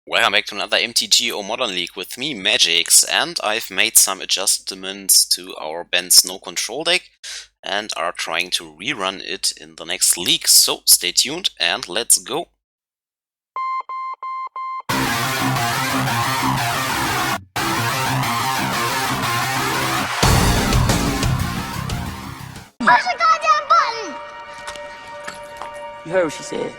Welcome back to another MTG or Modern League with me, Magix, and I've made some adjustments to our Bant Ctrl deck and are trying to rerun it in the next league, so stay tuned and let's go! Push the goddamn button! You heard what she said.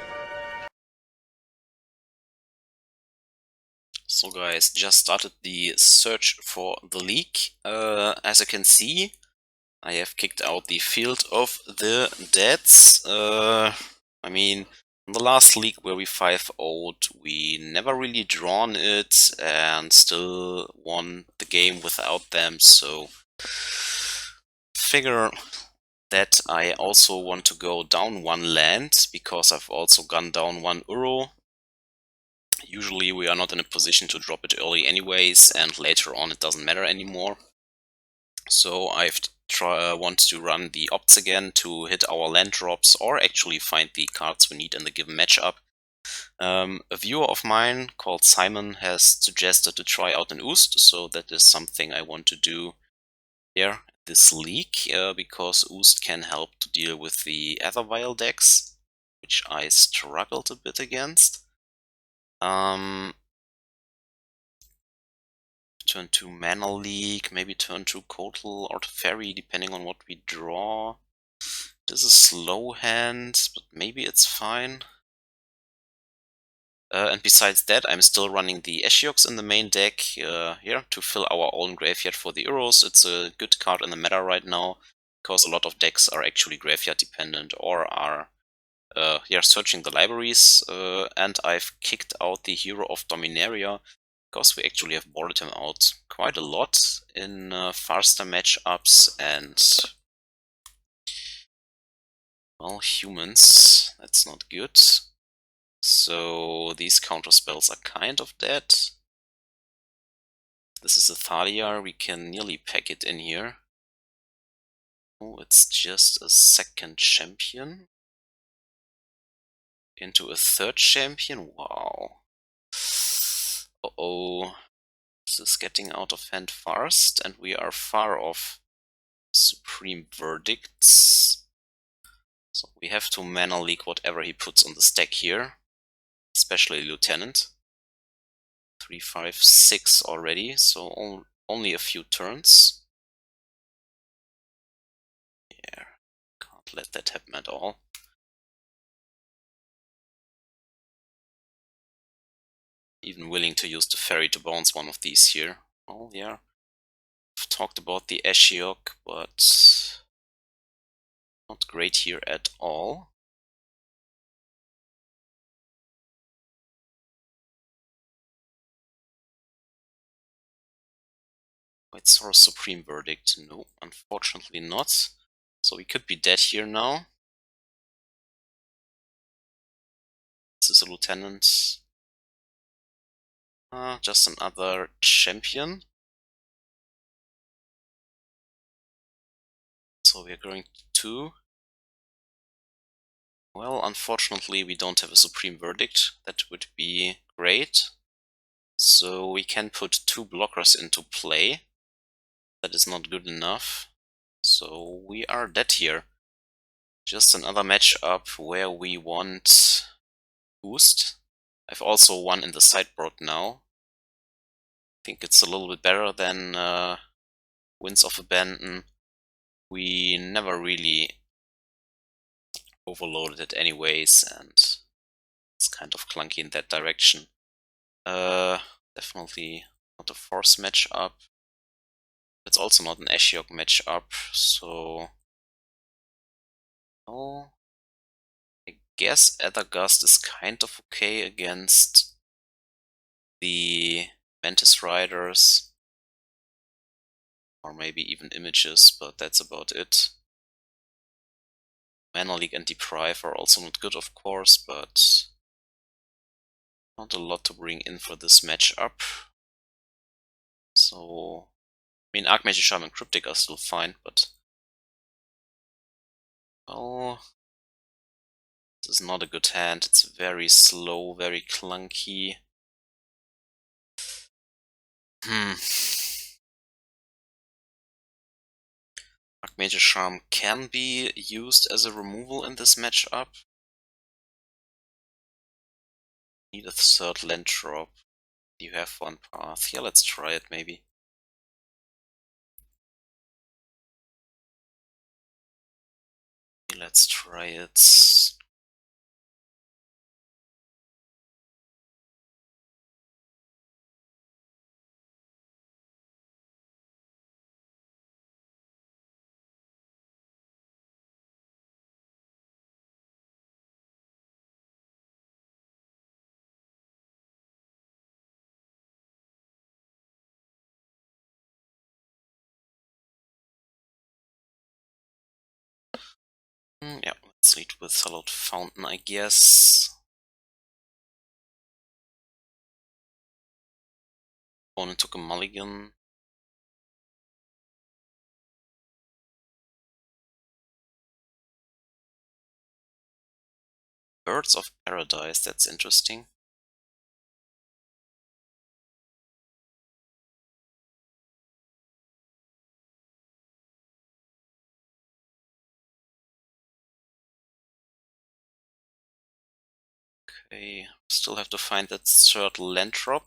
So guys, just started the search for the league. As you can see, I have kicked out the Field of the Deads. I mean, in the last league where we 5-0'd, we never really drawn it and still won the game without them, so figure that I also want to go down one land, because I've also gone down one Uro. Usually we are not in a position to drop it early anyways, and later on it doesn't matter anymore. So I've want to run the opts again to hit our land drops, or actually find the cards we need in the given matchup. A viewer of mine called Simon has suggested to try out an Oust, so that is something I want to do here this league, because Oust can help to deal with the Aether Vial decks, which I struggled a bit against. Turn 2 Mana Leak, maybe turn 2 Coatl or Teferi, depending on what we draw. This is slow hand, but maybe it's fine. And besides that, I'm still running the Ashioks in the main deck here to fill our own graveyard for the Euros. It's a good card in the meta right now, because a lot of decks are actually graveyard dependent or are searching the libraries. And I've kicked out the Hero of Dominaria, because we actually have boarded him out quite a lot in faster matchups and, well, humans. That's not good. So these counter spells are kind of dead. This is a Thalia, we can nearly pack it in here. Oh, it's just a second champion. Into a third champion, wow. Uh-oh. This is getting out of hand fast, and we are far off Supreme Verdicts. So we have to mana leak whatever he puts on the stack here. Especially Lieutenant. 3, 5, 6 already, so only a few turns. Yeah, can't let that happen at all. Even willing to use the Teferi to bounce one of these here. Oh yeah, I've talked about the Ashiok, but not great here at all. Wait, Sorrow Supreme Verdict? No, unfortunately not. So we could be dead here now. This is a Lieutenant. Just another champion. So we are going to... Well, unfortunately we don't have a Supreme Verdict. That would be great. So we can put 2 blockers into play. That is not good enough. So we are dead here. Just another matchup where we want Boost. I've also won in the sideboard now. I think it's a little bit better than Winds of Abandon. We never really overloaded it anyways, and it's kind of clunky in that direction. Definitely not a Force matchup. It's also not an Ashiok matchup, so... Oh, I guess Aether Gust is kind of okay against the Mantis Riders. Or maybe even Images, but that's about it. Mana Leak and Deprive are also not good, of course, but not a lot to bring in for this matchup. So, I mean, Archmage, Shaman, and Cryptic are still fine, but... Well, this is not a good hand. It's very slow, very clunky. Archmage Charm can be used as a removal in this matchup. Need a third land drop. You have one path. Yeah, let's try it maybe. Let's try it. Yeah, let's lead with Hallowed Fountain, I guess. Opponent took a mulligan. Birds of Paradise, that's interesting. Okay, still have to find that third land drop.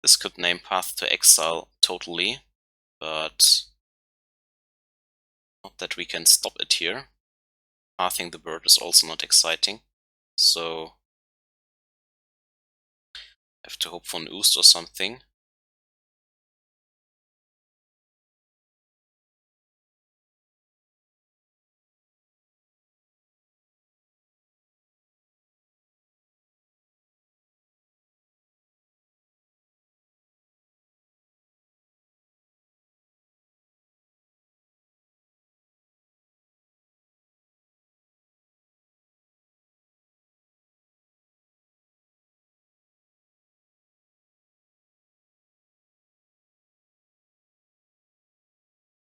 This could name Path to Exile totally, but not that we can stop it here. Pathing the bird is also not exciting, so have to hope for an Oust or something.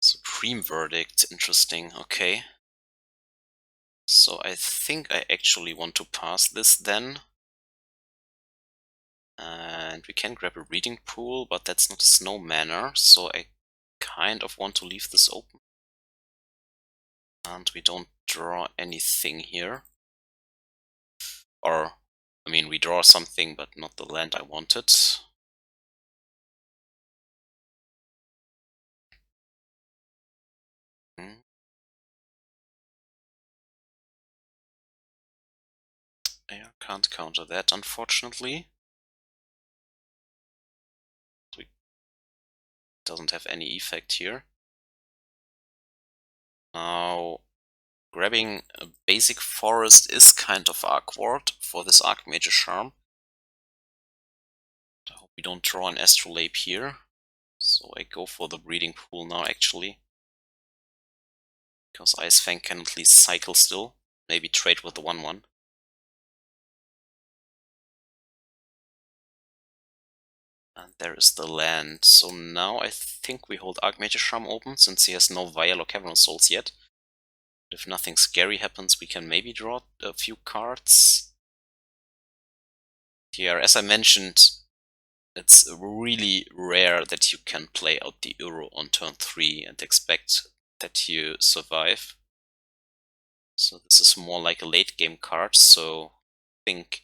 Supreme Verdict, interesting, okay. So I think I actually want to pass this then. And we can grab a reading pool, but that's not a snow manor, so I kind of want to leave this open. And we don't draw anything here. Or, I mean, we draw something, but not the land I wanted. I can't counter that, unfortunately. It doesn't have any effect here. Now, grabbing a basic forest is kind of awkward for this Archmage Charm. I hope we don't draw an Astrolabe here. So I go for the breeding pool now, actually. Because Ice-Fang can at least cycle still. Maybe trade with the 1-1. And there is the land. So now I think we hold Archmage Charm open, since he has no Vial or Cavernous Souls yet. If nothing scary happens, we can maybe draw a few cards. Here, as I mentioned, it's really rare that you can play out the Uro on turn 3 and expect that you survive. So this is more like a late game card, so I think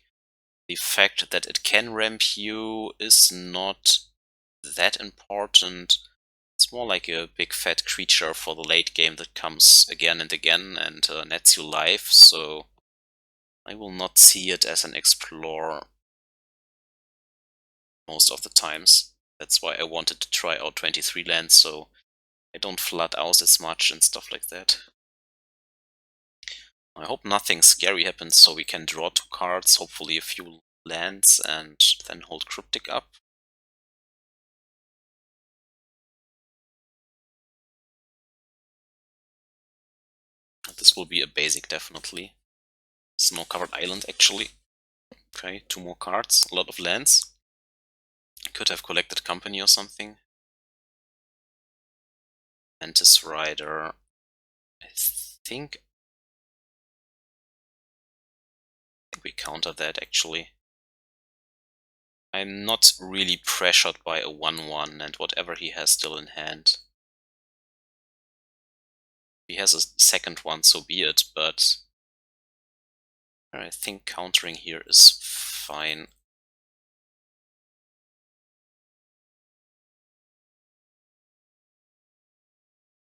the fact that it can ramp you is not that important. It's more like a big fat creature for the late game that comes again and again and nets you life, so I will not see it as an explorer most of the times. That's why I wanted to try out 23 lands, so I don't flood out as much and stuff like that. I hope nothing scary happens so we can draw 2 cards, hopefully a few lands, and then hold Cryptic up. This will be a basic, definitely. Snow-covered island, actually. Okay, 2 more cards, a lot of lands. Could have collected company or something. Mantis Rider. I think we counter that actually. I'm not really pressured by a 1/1 and whatever he has still in hand. If he has a second one, so be it, but I think countering here is fine.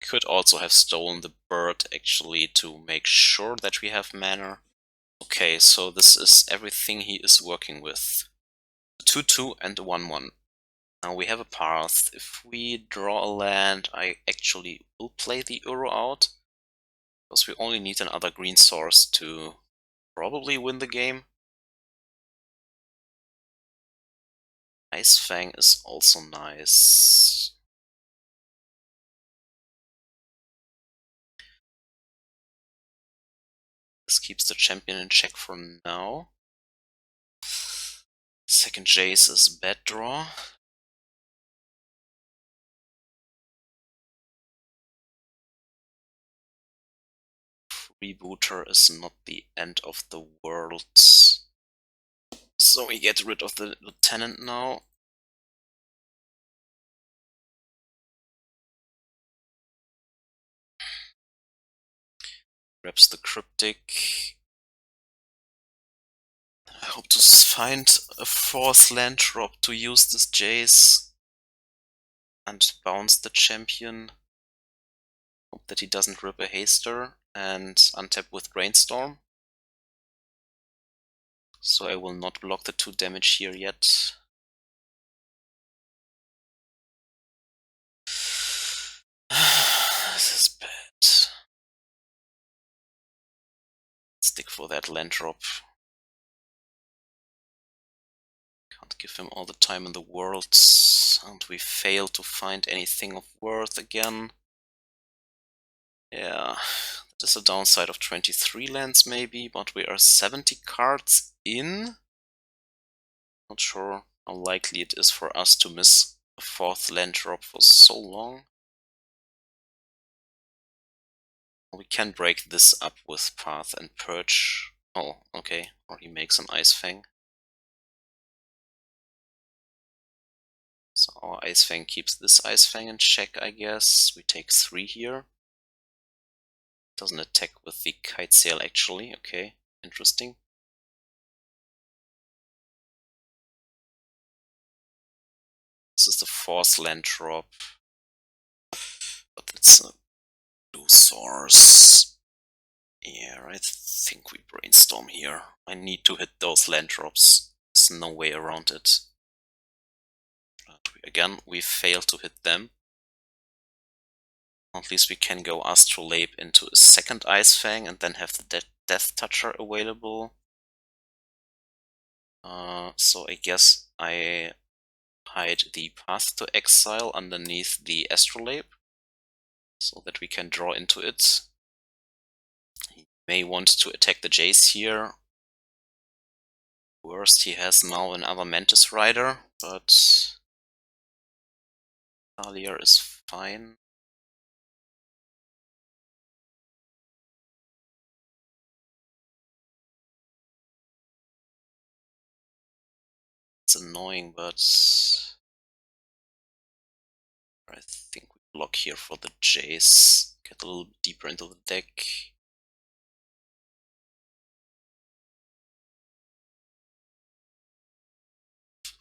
Could also have stolen the bird actually to make sure that we have mana. Okay, so this is everything he is working with. A 2/2 and a 1/1. Now we have a path. If we draw a land, I actually will play the Uro out, because we only need another green source to probably win the game. Ice-Fang is also nice. This keeps the champion in check for now. Second Jace is bad draw. Rebooter is not the end of the world. So we get rid of the lieutenant now. Grabs the Cryptic. I hope to find a 4th land drop to use this Jace and bounce the champion. Hope that he doesn't rip a Haster and untap with Brainstorm. So I will not block the 2 damage here yet. This is bad. Stick for that land drop. Can't give him all the time in the world, and we fail to find anything of worth again. Yeah, that is a downside of 23 lands maybe, but we are 70 cards in. Not sure how likely it is for us to miss a 4th land drop for so long. We can break this up with Path and Purge. Oh, okay, or he makes an Ice-Fang. So our Ice-Fang keeps this Ice-Fang in check, I guess. We take 3 here. Doesn't attack with the Kite Sail actually, okay, interesting. This is the 4th land drop. But it's a blue source. Yeah, I think we brainstorm here. I need to hit those land drops. There's no way around it. But again, we fail to hit them. At least we can go Astrolabe into a second Ice-Fang and then have the Death Toucher available. So I guess I hide the Path to Exile underneath the Astrolabe, so that we can draw into it. He may want to attack the Jace here. Worst, he has now another Mantis Rider, but Thalia is fine. It's annoying, but I think we block here for the Jace. Get a little deeper into the deck.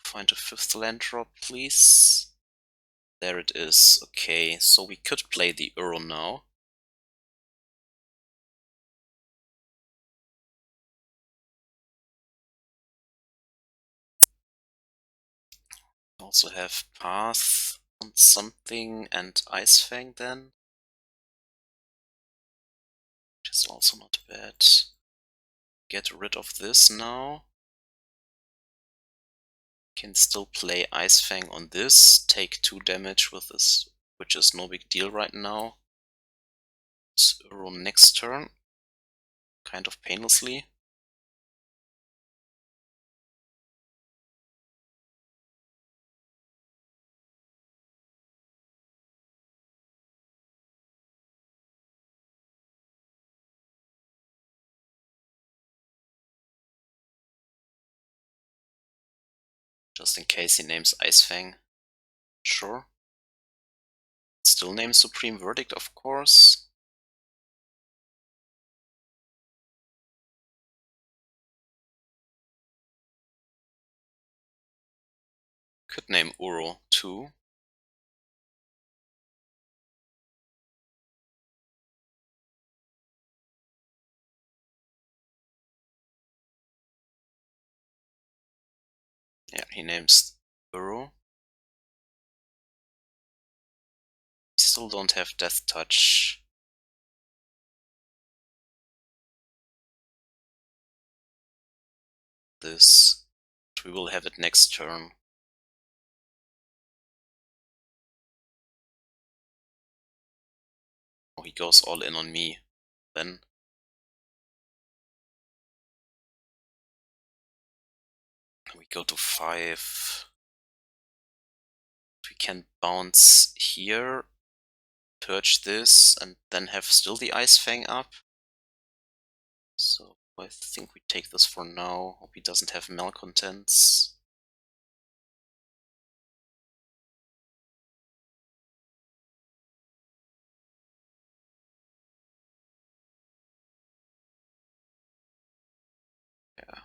Find a 5th land drop, please. There it is. Okay, so we could play the Uro now. Also have Path on something and Ice-Fang then. Which is also not bad. Get rid of this now. Can still play Ice-Fang on this, take 2 damage with this, which is no big deal right now. It's Uro next turn, kind of painlessly. Just in case he names Ice-Fang. Sure. Still name Supreme Verdict, of course. Could name Uro too. Yeah, he names Uro. We still don't have Death Touch. This. But we will have it next turn. Oh, he goes all in on me. Then we go to 5. We can bounce here, purge this, and then have still the Ice-Fang up. So I think we take this for now. Hope he doesn't have malcontents. Yeah.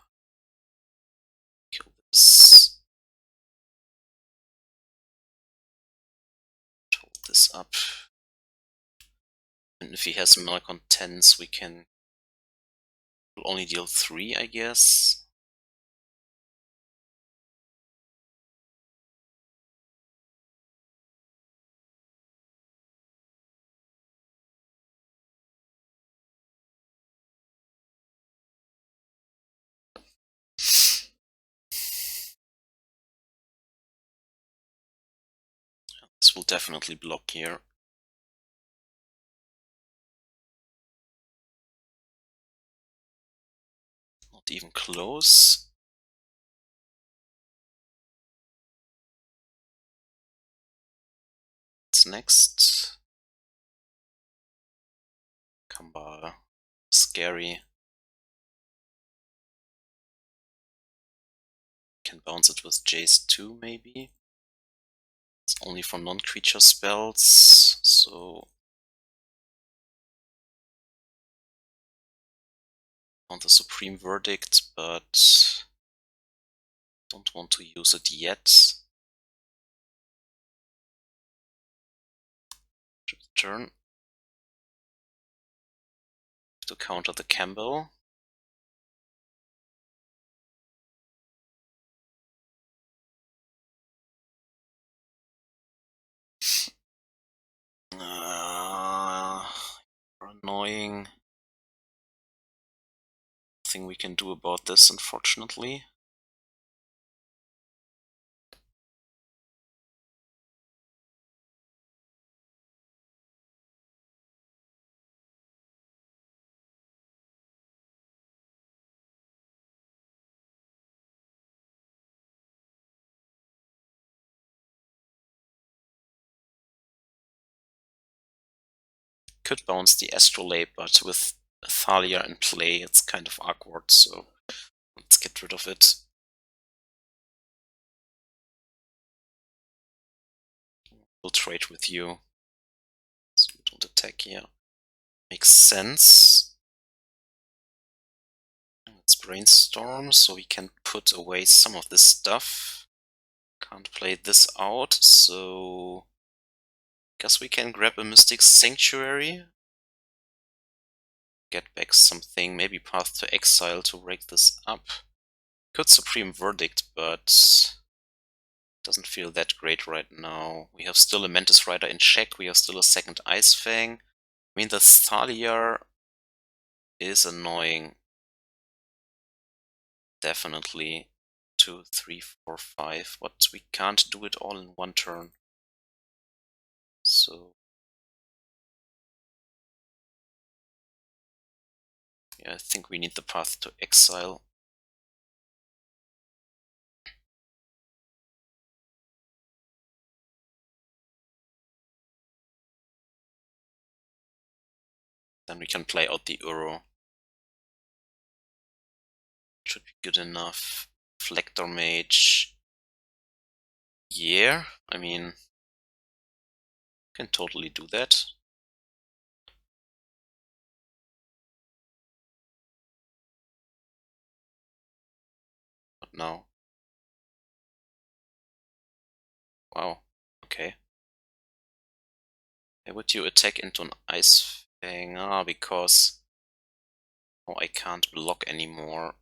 Kill this. Hold this up. And if he has malcontents, we can we'll only deal 3, I guess. This will definitely block here. Not even close. What's next? Kamba. Scary. Can bounce it with Jace too, maybe. It's only for non-creature spells, so on the Supreme Verdict, but don't want to use it yet. Turn to counter the Campbell. Annoying. Nothing we can do about this, unfortunately. Could bounce the Astrolabe, but with Thalia in play, it's kind of awkward, so let's get rid of it. We'll trade with you. So we don't attack here. Makes sense. Let's brainstorm so we can put away some of this stuff. Can't play this out, so guess we can grab a Mystic Sanctuary. Get back something, maybe Path to Exile to break this up. Could Supreme Verdict, but doesn't feel that great right now. We have still a Mantis Rider in check, we have still a second Ice-Fang. I mean, the Thalia is annoying. Definitely. 2, 3, 4, 5, but we can't do it all in one turn. So yeah, I think we need the Path to Exile. Then we can play out the Uro. Should be good enough. Flector Mage. Yeah, I mean, can totally do that. But now. Wow, okay. Why would you attack into an Ice-Fang? Ah, because... Oh, I can't block anymore.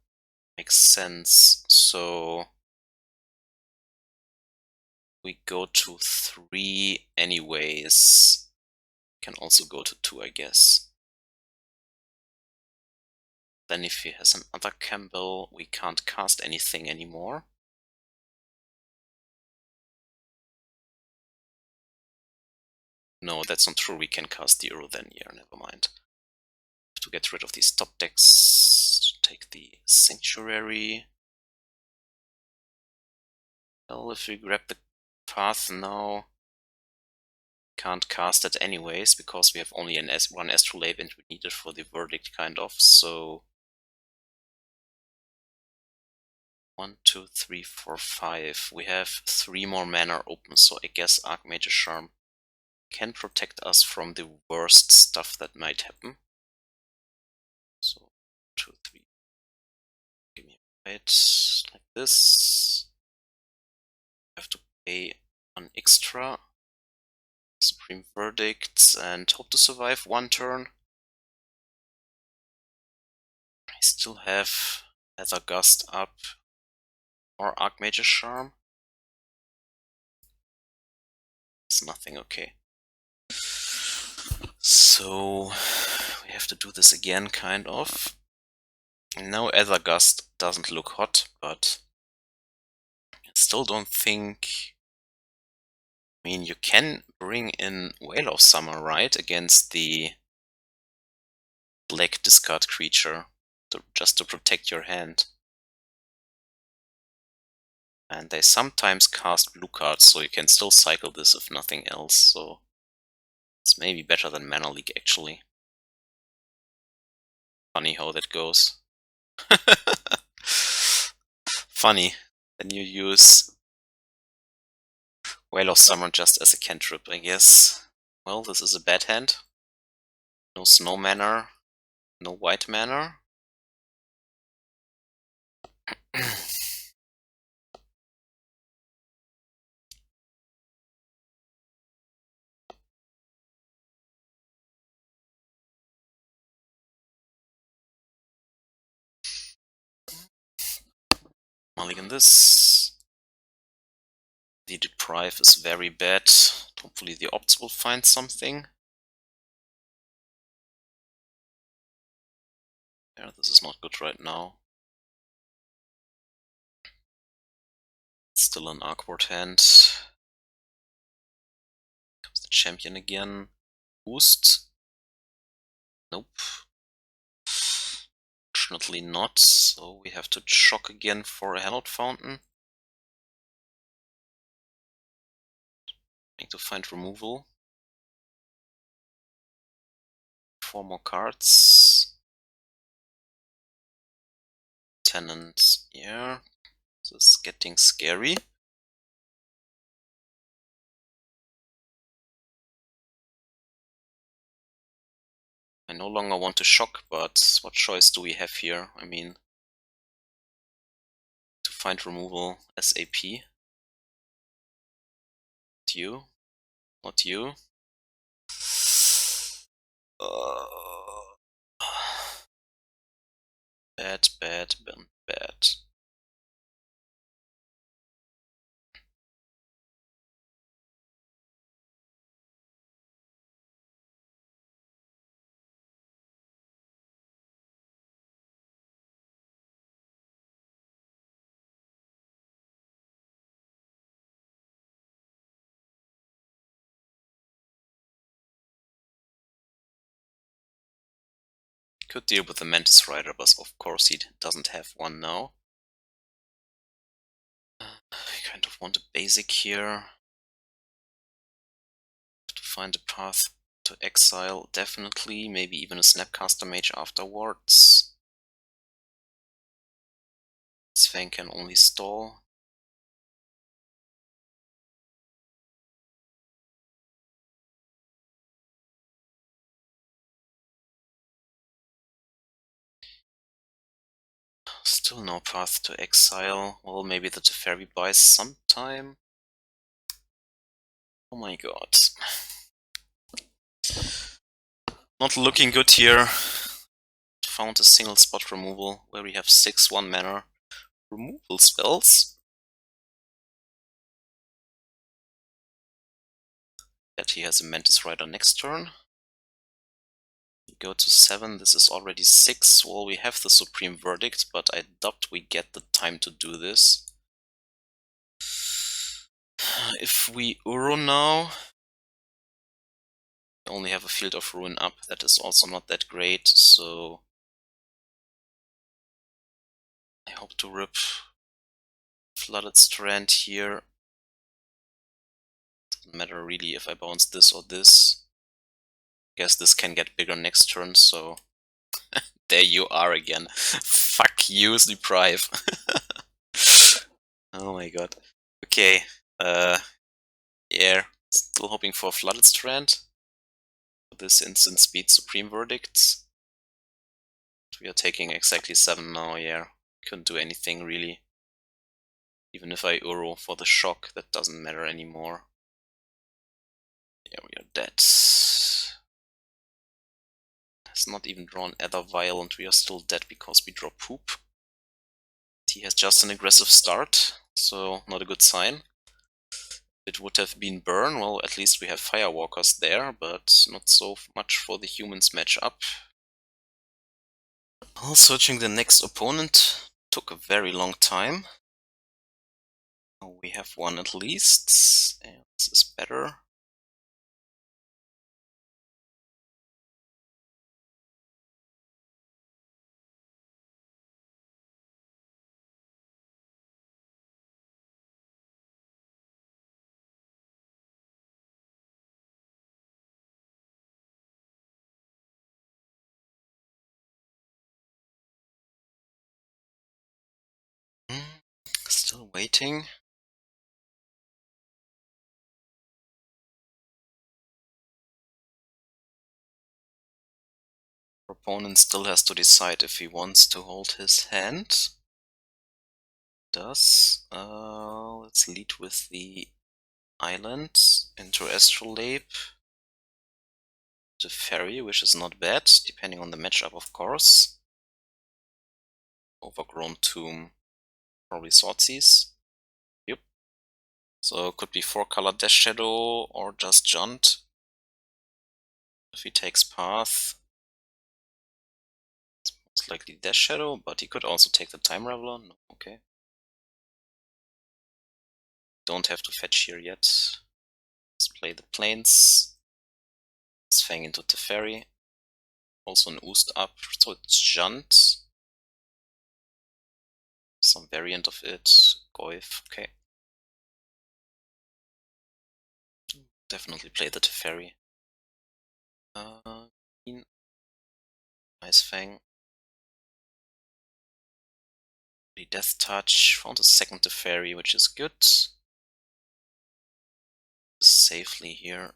Makes sense. So... we go to 3 anyways. Can also go to 2, I guess. Then if he has another Campbell, we can't cast anything anymore. No, that's not true. We can cast the Uro then. Yeah, never mind. To get rid of these top decks, take the Sanctuary. Well, if we grab the Path now, can't cast it anyways, because we have only one Astrolabe and we need it for the Verdict, kind of, so... 1, 2, 3, 4, 5. We have 3 more mana open, so I guess Archmage Charm can protect us from the worst stuff that might happen. So, 2, 3. Give me a bite like this. I have to pay an extra. Supreme Verdict and hope to survive 1 turn. I still have Aether Gust up or Archmage's Charm. It's nothing, okay. So we have to do this again, kind of. Now Aether Gust doesn't look hot, but I still don't think... I mean, you can bring in Whale of Summer, right? Against the black discard creature, just to protect your hand. And they sometimes cast blue cards, so you can still cycle this if nothing else, so it's maybe better than Mana Leak, actually. Funny how that goes. Funny. Then you use Whale of Summer just as a cantrip, I guess. Well, this is a bad hand. No snow mana, no white mana. Mulligan this. The Deprive is very bad. Hopefully the Opts will find something. Yeah, this is not good right now. It's still an awkward hand. Comes the champion again. Oust. Nope. Fortunately not, so we have to shock again for a Hallowed Fountain. Trying to find removal. 4 more cards. Tenant, yeah. This is getting scary. I no longer want to shock, but what choice do we have here? I mean, to find removal SAP. Not you. Not you. Bad, bad, bad, bad. Could deal with the Mantis Rider, but of course he doesn't have one now. I kind of want a basic here. To find a path to Exile, definitely. Maybe even a Snapcaster Mage afterwards. Ice-Fang can only stall. Still no path to exile. Well, maybe the Teferi buys some time. Oh my god. Not looking good here. Found a single spot removal where we have 6 1-mana removal spells. Bet he has a Mantis Rider next turn. We go to 7, this is already 6. Well, we have the Supreme Verdict, but I doubt we get the time to do this. If we Uro now, we only have a Field of Ruin up, that is also not that great, so I hope to rip Flooded Strand here. Doesn't matter really if I bounce this or this. Guess this can get bigger next turn, so there you are again. Fuck you, Deprive. Oh my god. Okay, yeah, still hoping for Flooded Strand. This instant speed Supreme Verdict. We are taking exactly 7 now, yeah. Couldn't do anything really. Even if I Uro for the shock, that doesn't matter anymore. Yeah, we are dead. Has not even drawn Aether Vial and we are still dead because we draw poop. He has just an aggressive start, so not a good sign. It would have been Burn, well at least we have Firewalkers there, but not so much for the humans match up. Well, searching the next opponent took a very long time. We have one at least, and this is better. Still waiting. Our opponent still has to decide if he wants to hold his hand. Does. Let's lead with the island into Astrolabe. Teferi, which is not bad, depending on the matchup, of course. Overgrown Tomb, probably Swordseize. Yep. So could be 4-color Death Shadow or just Junt. If he takes Path, it's most likely Death Shadow, but he could also take the Time Raveler. No, okay. Don't have to fetch here yet. Let's play the Plains. Ice-Fang into Teferi. Also an Oust up, so it's Junt. Some variant of it. Goif, okay. Definitely play the Teferi. Ice-Fang. The Death Touch. Found a second Teferi, which is good. Safely here.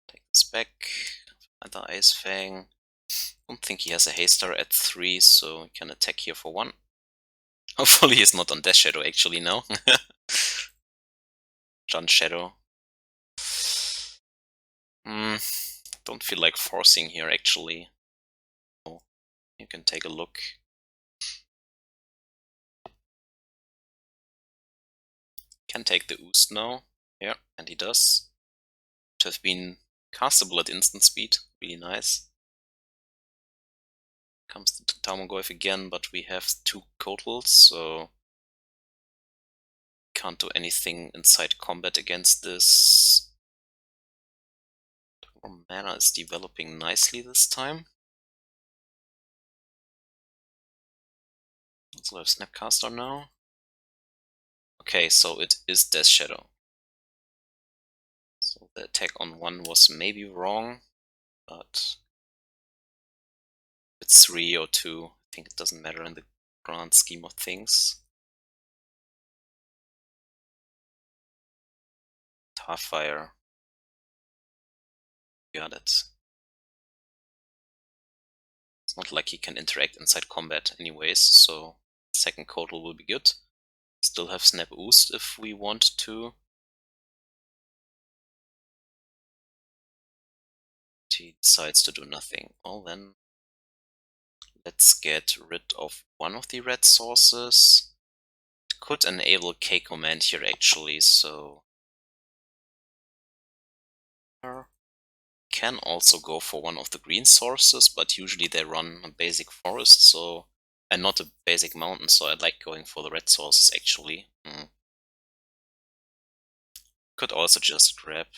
Take this back. Another Ice-Fang. Don't think he has a Haster at 3, so he can attack here for 1. Hopefully he's not on Death Shadow actually now. Junt Shadow. Don't feel like forcing here actually. Oh, you can take a look. Can take the Oust now. Yeah, and he does. To have been castable at instant speed. Really nice. Comes to Tarmogoyf again, but we have 2 Coatls, so can't do anything inside combat against this. Our mana is developing nicely this time. Also have Snapcaster now. Okay, so it is Death Shadow. So the attack on 1 was maybe wrong, but it's 3 or 2. I think it doesn't matter in the grand scheme of things. Starfire. Got it. It's not like he can interact inside combat anyways, so second Coatl will be good. Still have Snap Oust if we want to. He decides to do nothing. Well then, let's get rid of one of the red sources. It could enable K command here actually, so can also go for one of the green sources, but usually they run a basic forest, so and not a basic mountain, so I like going for the red sources actually. Could also just grab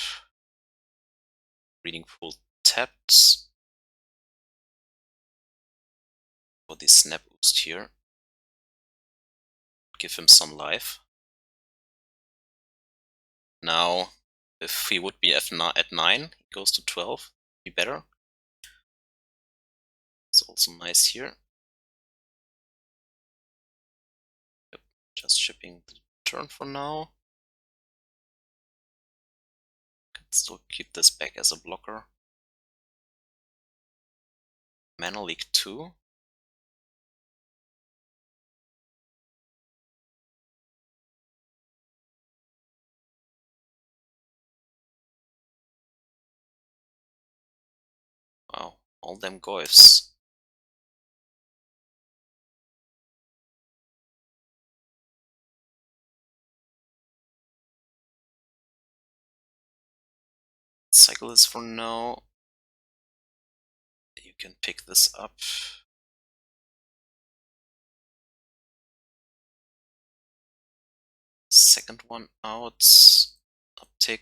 Reading Pool tapped for the Snap Boost here. Give him some life. Now, if he would be at 9, he goes to 12, be better. It's also nice here. Yep, just shipping the turn for now. Can still keep this back as a blocker. Mana Leak 2. Wow, all them goyfs. Cycle this for now. You can pick this up. Second one out. Uptick.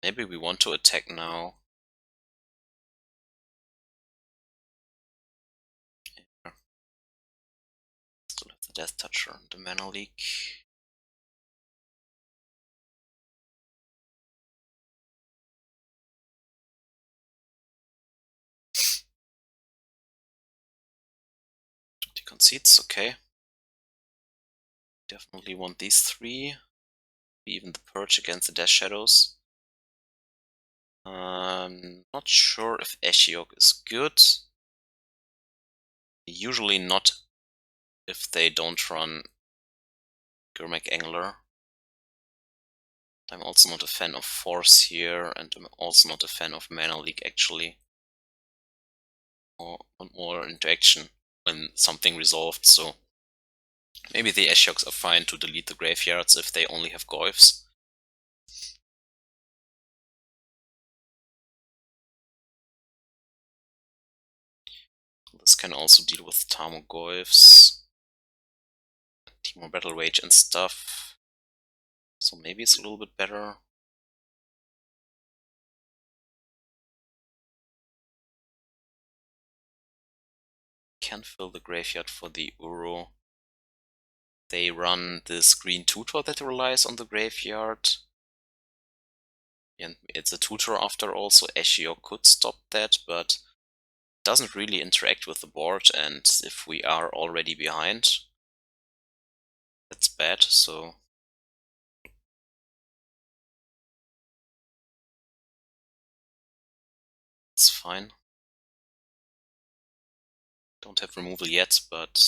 Maybe we want to attack now. Still have the Death Toucher and the Mana Leak. He concedes, okay. Definitely want these 3. Even the Purge against the Death Shadows. Not sure if Ashiok is good. Usually not if they don't run Gurmak Angler. I'm also not a fan of Force here, and I'm also not a fan of Mana Leak actually. Or want more interaction when something resolved, so maybe the Ashioks are fine to delete the graveyards if they only have goyfs. This can also deal with Tarmogoyfs, Teemo Battle Rage and stuff, so maybe it's a little bit better. Can fill the graveyard for the Uro. They run this green tutor that relies on the graveyard. And it's a tutor after all, so Ashiok could stop that, but doesn't really interact with the board, and if we are already behind, that's bad, so it's fine. Don't have removal yet, but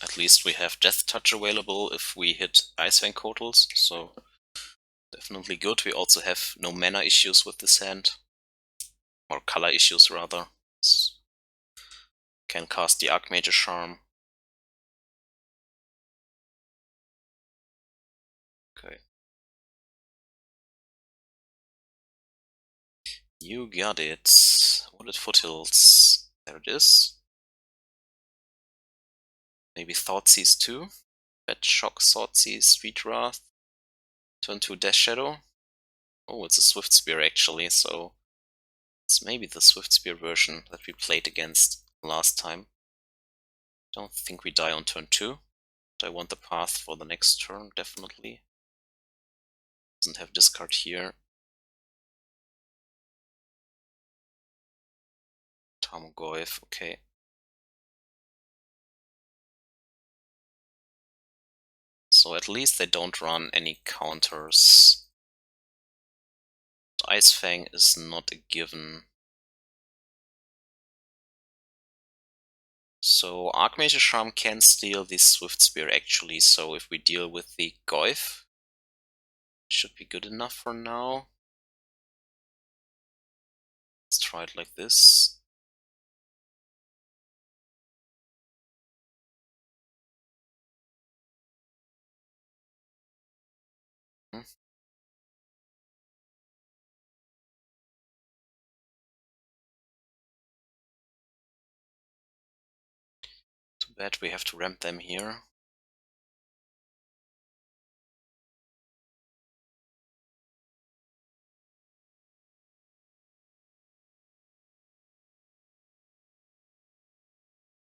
at least we have Death Touch available if we hit Ice-Fang Coatls, so definitely good. We also have no mana issues with this hand, or color issues rather. Can cast the Archmage Charm. Okay. You got it. Wooded Foothills. There it is. Maybe Thoughtseize too. Bed Shock, Thoughtseize, Street Wrath. Turn to Death Shadow. Oh, it's a Swift Spear actually, so it's maybe the Swift Spear version that we played against last time. Don't think we die on turn 2. But I want the path for the next turn, definitely. Doesn't have discard here. Tarmogoyf, okay. So at least they don't run any counters. Ice-Fang is not a given. So Archmage Charm can steal this Swift Spear actually, so if we deal with the Goyf, should be good enough for now. Let's try it like this. Too bad we have to ramp them here.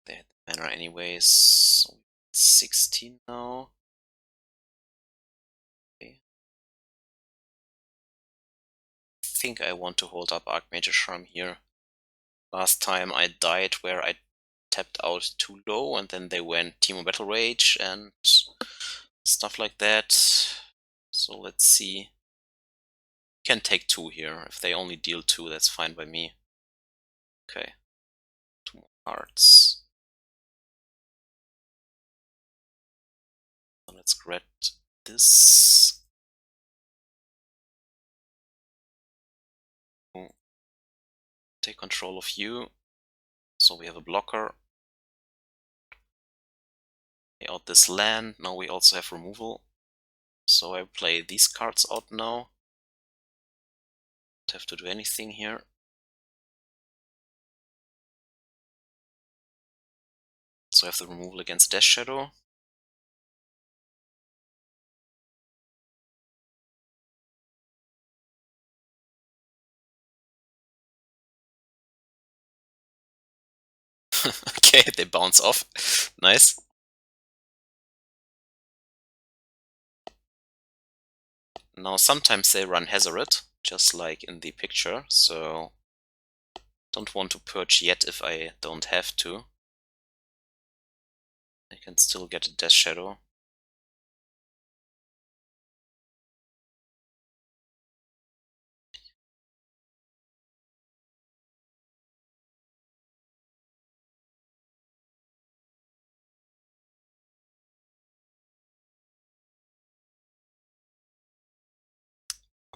They had the mana anyways, so 16 now. Okay. I think I want to hold up Archmage Charm here. Last time I died where I tapped out too low and then they went Teemo Battle Rage and stuff like that. So let's see. Can take 2 here. If they only deal 2, that's fine by me. Okay. 2 more cards. So let's grab this. Take control of you. So we have a blocker. Play out this land. Now we also have removal. So I play these cards out now. Don't have to do anything here. So I have the removal against Death Shadow. Okay, they bounce off. Nice. Now sometimes they run Hazoret, just like in the picture, so don't want to purge yet if I don't have to. I can still get a Death Shadow.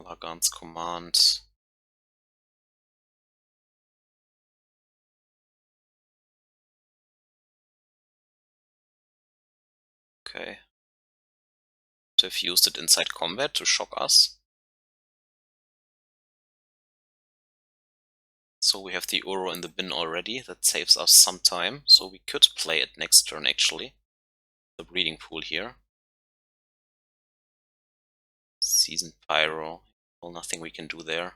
Lagran's Command. Okay. To have used it inside combat to shock us. So we have the Uro in the bin already, that saves us some time, so we could play it next turn actually. The breeding pool here. Seasoned Pyro. Well, nothing we can do there.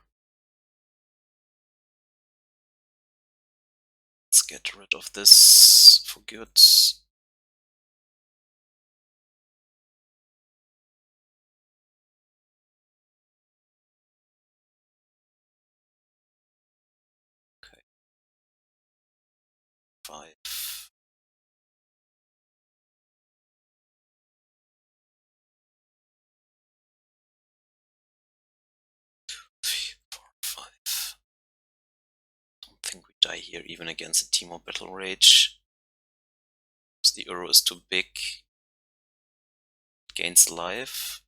Let's get rid of this for good. Okay. 5. 3, 4, 5. Don't think we die here even against a Teemo Battle Rage. Because the Uro is too big. It gains life.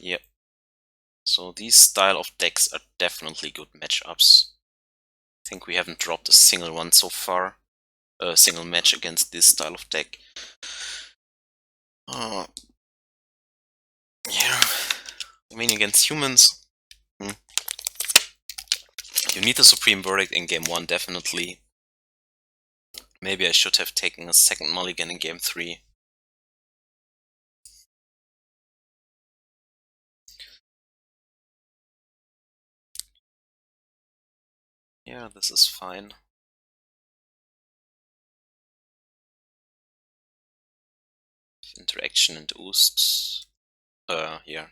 Yep. So these style of decks are definitely good matchups. I think we haven't dropped a single one so far. A single match against this style of deck. Yeah. I mean, against humans, you need the Supreme Verdict in game 1, definitely. Maybe I should have taken a second mulligan in game 3. Yeah, this is fine. Interaction and Oust. Yeah,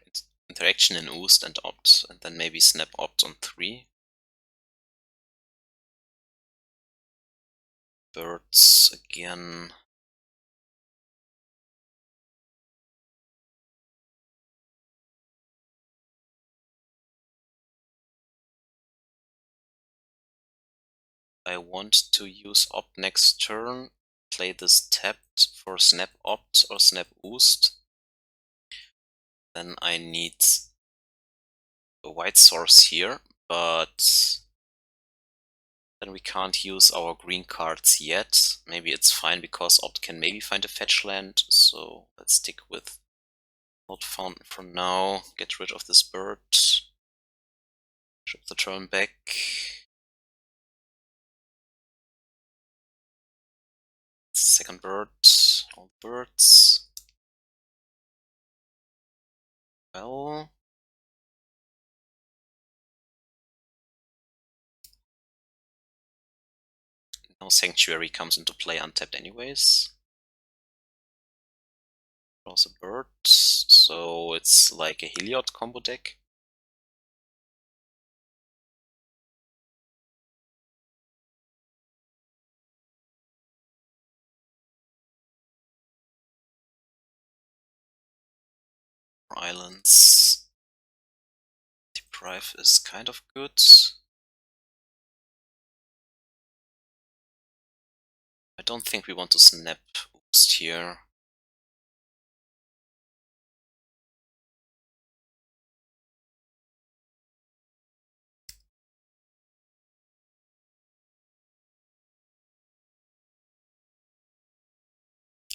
interaction in Oust and Opt, and then maybe snap Opt on 3. Birds again. I want to use Opt next turn, play this tapped for snap Opt or snap Oust. Then I need a white source here, but then we can't use our green cards yet. Maybe it's fine because Opt can maybe find a fetch land, so let's stick with Hallowed Fountain for now. Get rid of this bird. Ship the turn back. Second bird. All birds. Well. Now Sanctuary comes into play untapped anyways. Draws a bird. So it's like a Heliod combo deck. Islands. Deprive is kind of good. I don't think we want to snap Oust here.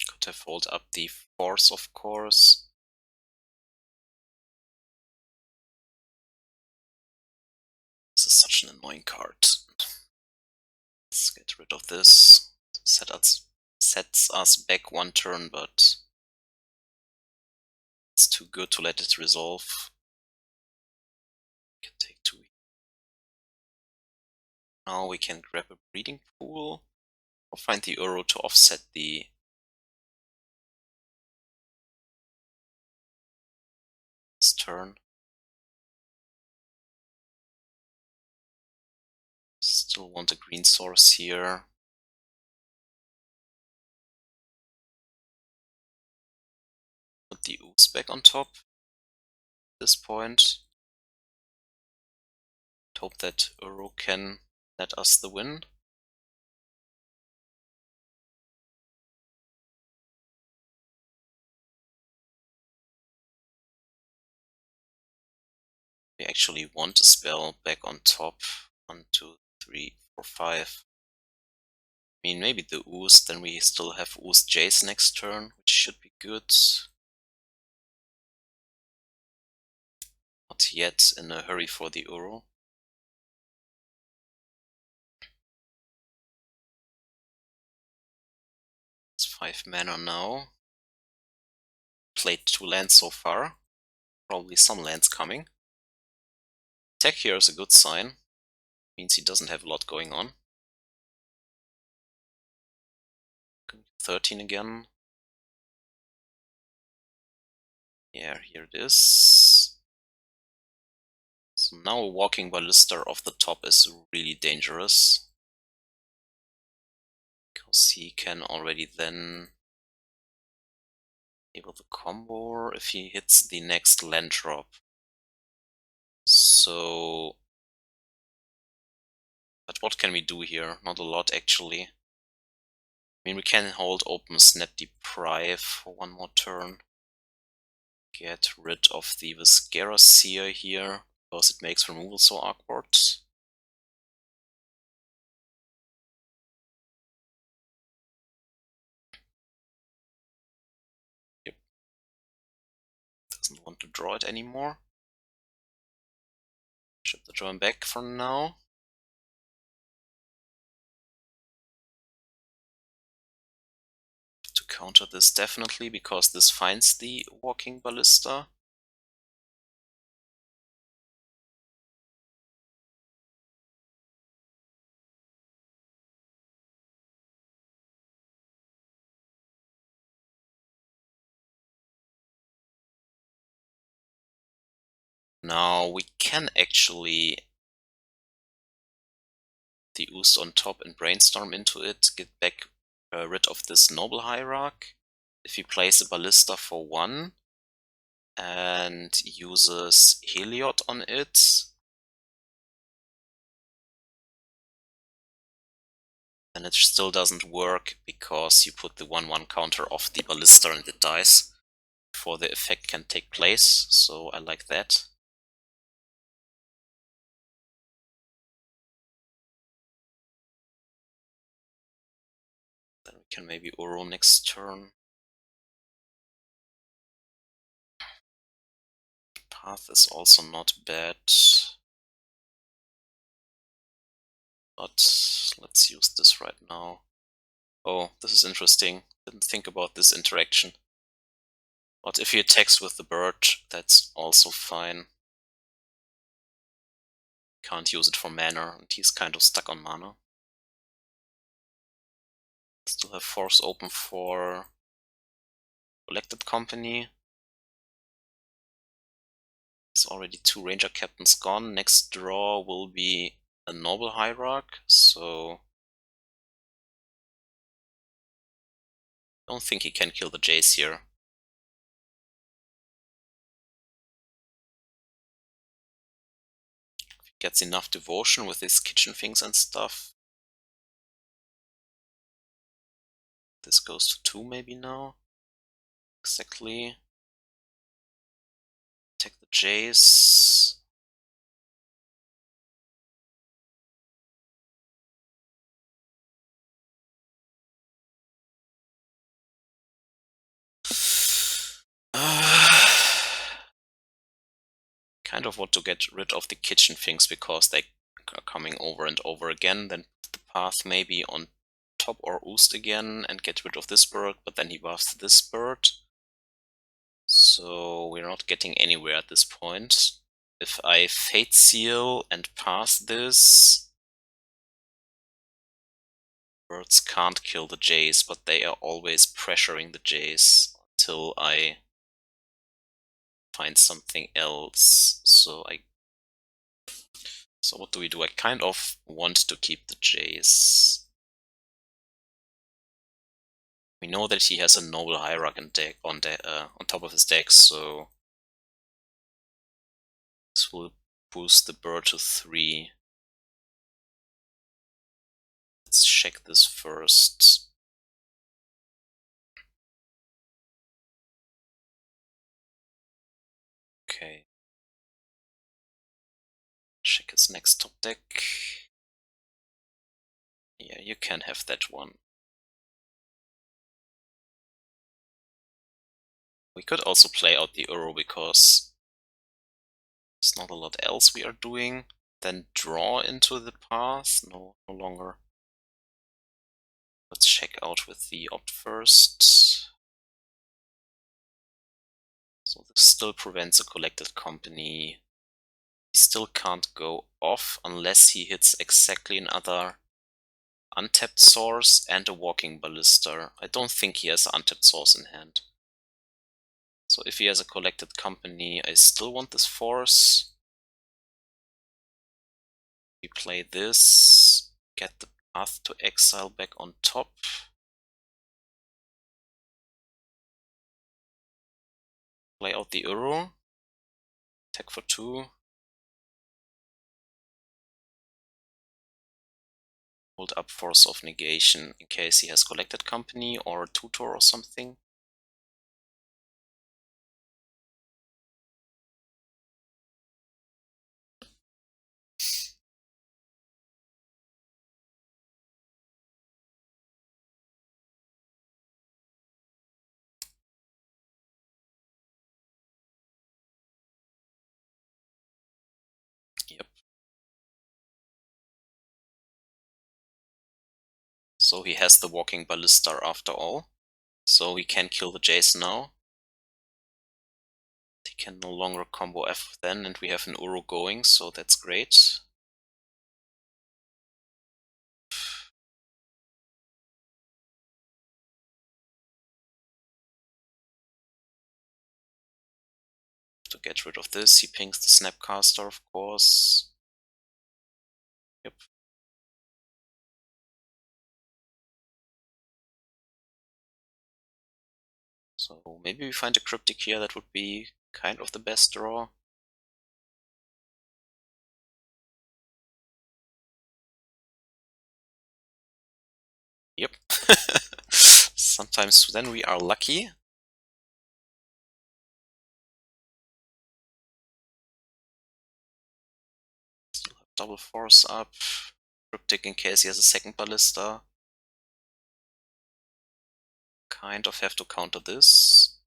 Could have rolled up the Force, of course. This is such an annoying card. Let's get rid of this. Sets us back one turn, but it's too good to let it resolve. Can take 2. Now we can grab a breeding pool or find the Uro to offset the this turn. Still want a green source here. Put the Oust back on top at this point. Hope that Uro can net us the win. We actually want a spell back on top. 1, 2, 3, 4, 5. I mean, maybe the Oust, then we still have Oust Jace next turn, which should be good. Not yet in a hurry for the Uro. It's 5 mana now. Played 2 lands so far. Probably some lands coming. Attack here is a good sign. Means he doesn't have a lot going on. 13 again. Yeah, here it is. So now a Walking Ballista off the top is really dangerous. Because he can already then able the combo if he hits the next land drop. So, but what can we do here? Not a lot actually. I mean, we can hold open Snap Deprive for one more turn. Get rid of the Viscera Seer here, because it makes removal so awkward. Yep. Doesn't want to draw it anymore. Ship the turn back for now. To counter this definitely, because this finds the Walking Ballista. Now we can actually the Oust on top and brainstorm into it, get back rid of this Noble Hierarch. If he plays a Ballista for 1 and uses Heliod on it, then it still doesn't work because you put the 1/1 counter off the Ballista and it dies before the effect can take place, so I like that. Then we can maybe Uro next turn. Path is also not bad. But let's use this right now. Oh, this is interesting. Didn't think about this interaction. But if he attacks with the bird, that's also fine. Can't use it for mana, and he's kind of stuck on mana. Still have Force open for Collected Company. There's already 2 Ranger Captains gone. Next draw will be a Noble Hierarch, so I don't think he can kill the Jace here. If he gets enough devotion with his kitchen things and stuff. This goes to 2 maybe now. Exactly. Take the Jace. Kind of want to get rid of the kitchen things because they are coming over and over again. Then the path maybe on top or Oust again and get rid of this bird, but then he buffs this bird. So we're not getting anywhere at this point. If I Fate Seal and pass this, birds can't kill the Jace, but they are always pressuring the Jace until I find something else. So what do we do? I kind of want to keep the Jace. We know that he has a Noble Hierarch on top of his deck, so this will boost the bird to 3. Let's check this first. Okay. Check his next top deck. Yeah, you can have that one. We could also play out the Uro because there's not a lot else we are doing. Then draw into the path. No longer. Let's check out with the opt first. So this still prevents a Collected Company. He still can't go off unless he hits exactly another untapped source and a Walking Ballista. I don't think he has an untapped source in hand. So if he has a Collected Company, I still want this Force. We play this, get the path to Exile back on top. Play out the Uro. Attack for 2. Hold up Force of Negation in case he has Collected Company or Tutor or something. Yep. So he has the Walking Ballista after all. So we can kill the Jace now. He can no longer combo F then, and we have an Uro going, so that's great. To get rid of this. He pings the Snapcaster, of course. Yep. So maybe we find a Cryptic here, that would be kind of the best draw. Yep. Sometimes then we are lucky. Still have double force up. Cryptic in case he has a second ballista. Kind of have to counter this.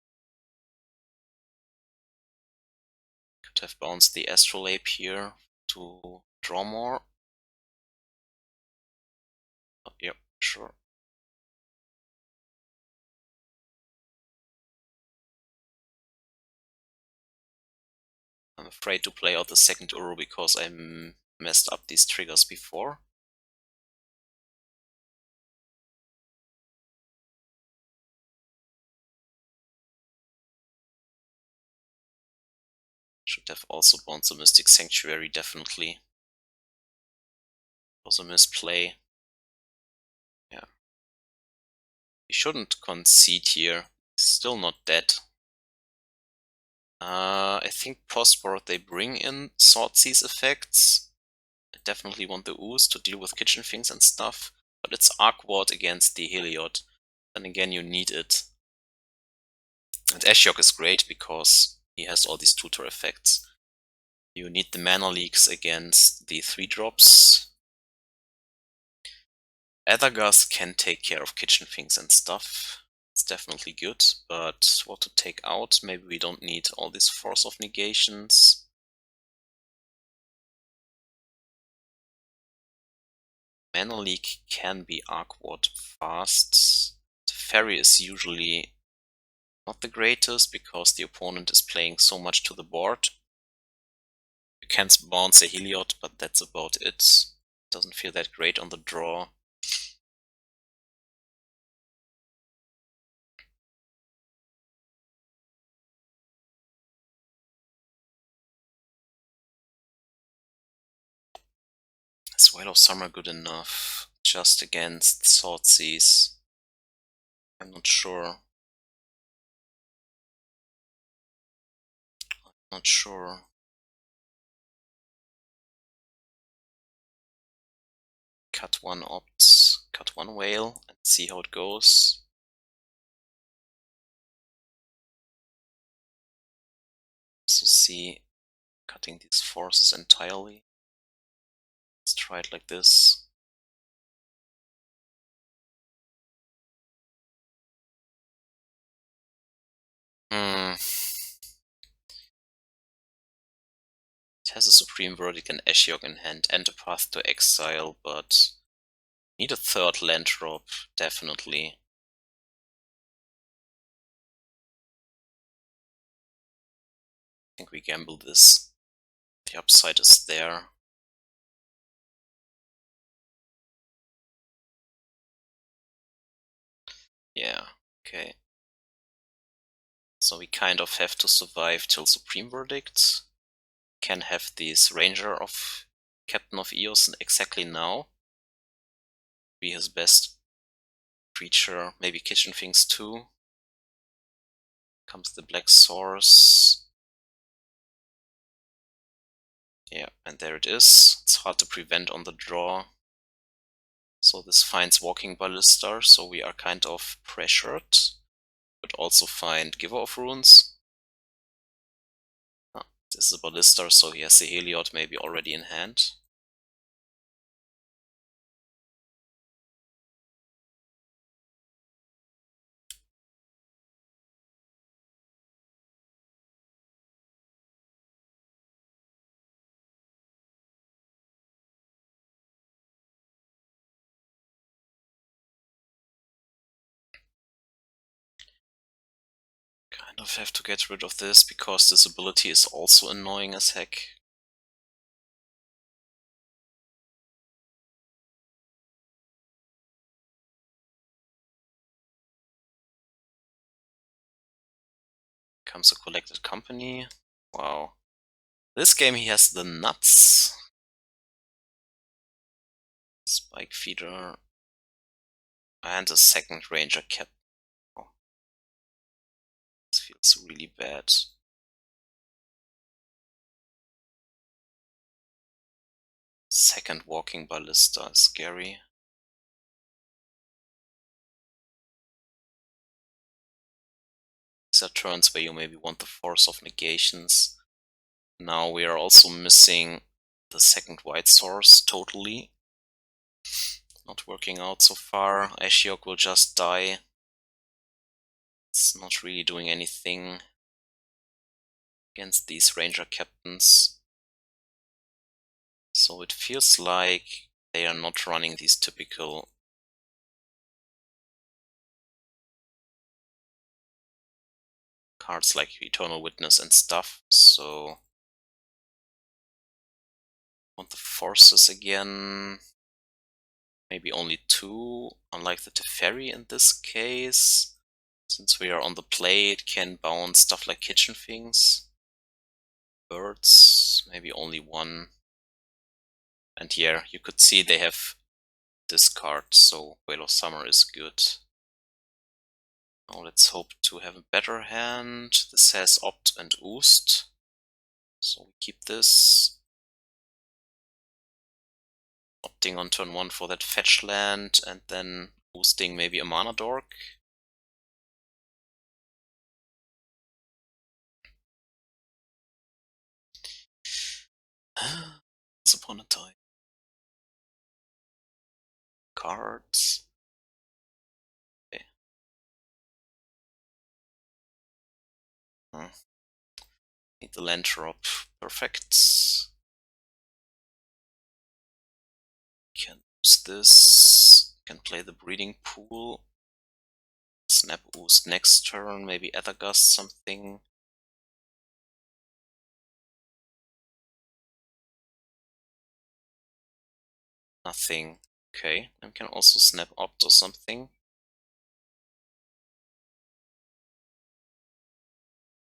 Could have bounced the Astrolabe here to draw more. Oh, yep, sure. I'm afraid to play out the second Uro because I messed up these triggers before. Should have also bounced the Mystic Sanctuary, definitely. Was a misplay. Yeah. He shouldn't concede here. He's still not dead. I think post-board they bring in Swordseize effects. I definitely want the Oust to deal with kitchen things and stuff, but it's Arc Ward against the Heliod. Then again, you need it. And Ashiok is great because he has all these tutor effects. You need the mana leaks against the 3-drops. Aether Gust can take care of kitchen things and stuff. It's definitely good, but what to take out? Maybe we don't need all these Force of Negations. Mana leak can be Arc Ward fast. Teferi is usually not the greatest because the opponent is playing so much to the board. You can bounce a Heliod, but that's about it. Doesn't feel that great on the draw. Is Veil of Summer good enough? Just against Swordseize? I'm not sure. Not sure. Cut one Opt, cut one Whale, and see how it goes. Also see cutting these forces entirely. Let's try it like this. It has a Supreme Verdict and Ashiok in hand and a path to exile, but need a third land drop, definitely. I think we gamble this. The upside is there. Yeah, okay. So we kind of have to survive till Supreme Verdict. Can have this Ranger of Captain of Eos exactly now. Be his best creature, maybe Kitchen Things too. Comes the Black Source. Yeah, and there it is. It's hard to prevent on the draw. So this finds Walking Ballista, so we are kind of pressured. Could also find Giver of Runes. Oh, this is a Ballista, so he has the Heliod maybe already in hand. Kind of have to get rid of this because this ability is also annoying as heck. Comes a Collected Company. Wow. This game he has the nuts. Spike Feeder. And a second Ranger Cap. Oh. This feels really bad. Second Walking Ballista is scary. These are turns where you maybe want the Force of Negations. Now we are also missing the second white source totally. Not working out so far. Ashiok will just die. It's not really doing anything against these Ranger Captains. So it feels like they are not running these typical cards like Eternal Witness and stuff, so want the forces again. Maybe only 2, unlike the Teferi in this case. Since we are on the play, it can bounce stuff like kitchen things. Birds, maybe only 1. And here, you could see they have discard, so Whale of Summer is good. Now let's hope to have a better hand. This has Opt and Oust, so we keep this. Opting on turn 1 for that fetch land, and then boosting maybe a mana dork. Once upon a time. Cards. Okay. Need the land drop. Perfect. Can use this. Can play the breeding pool. Snap Oust next turn. Maybe Aether Gust something. Nothing. Okay. And can also snap Opt or something.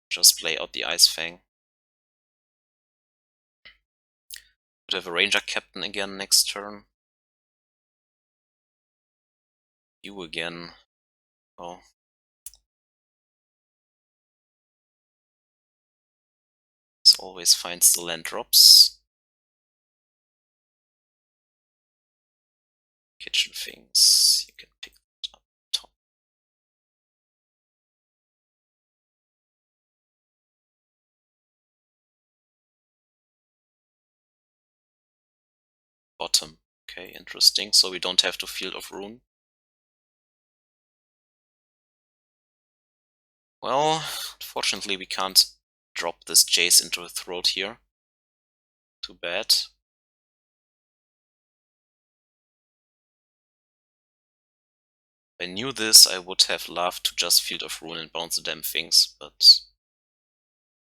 Just play out the Ice-Fang. Could have a Ranger Captain again next turn. You again. Oh. This always finds the land drops. Kitchen things. You can pick that up top. Bottom. Okay, interesting. So we don't have to Field of Ruin. Well, unfortunately we can't drop this Jace into a throat here. Too bad. If I knew this, I would have loved to just Field of Ruin and bounce the damn things, but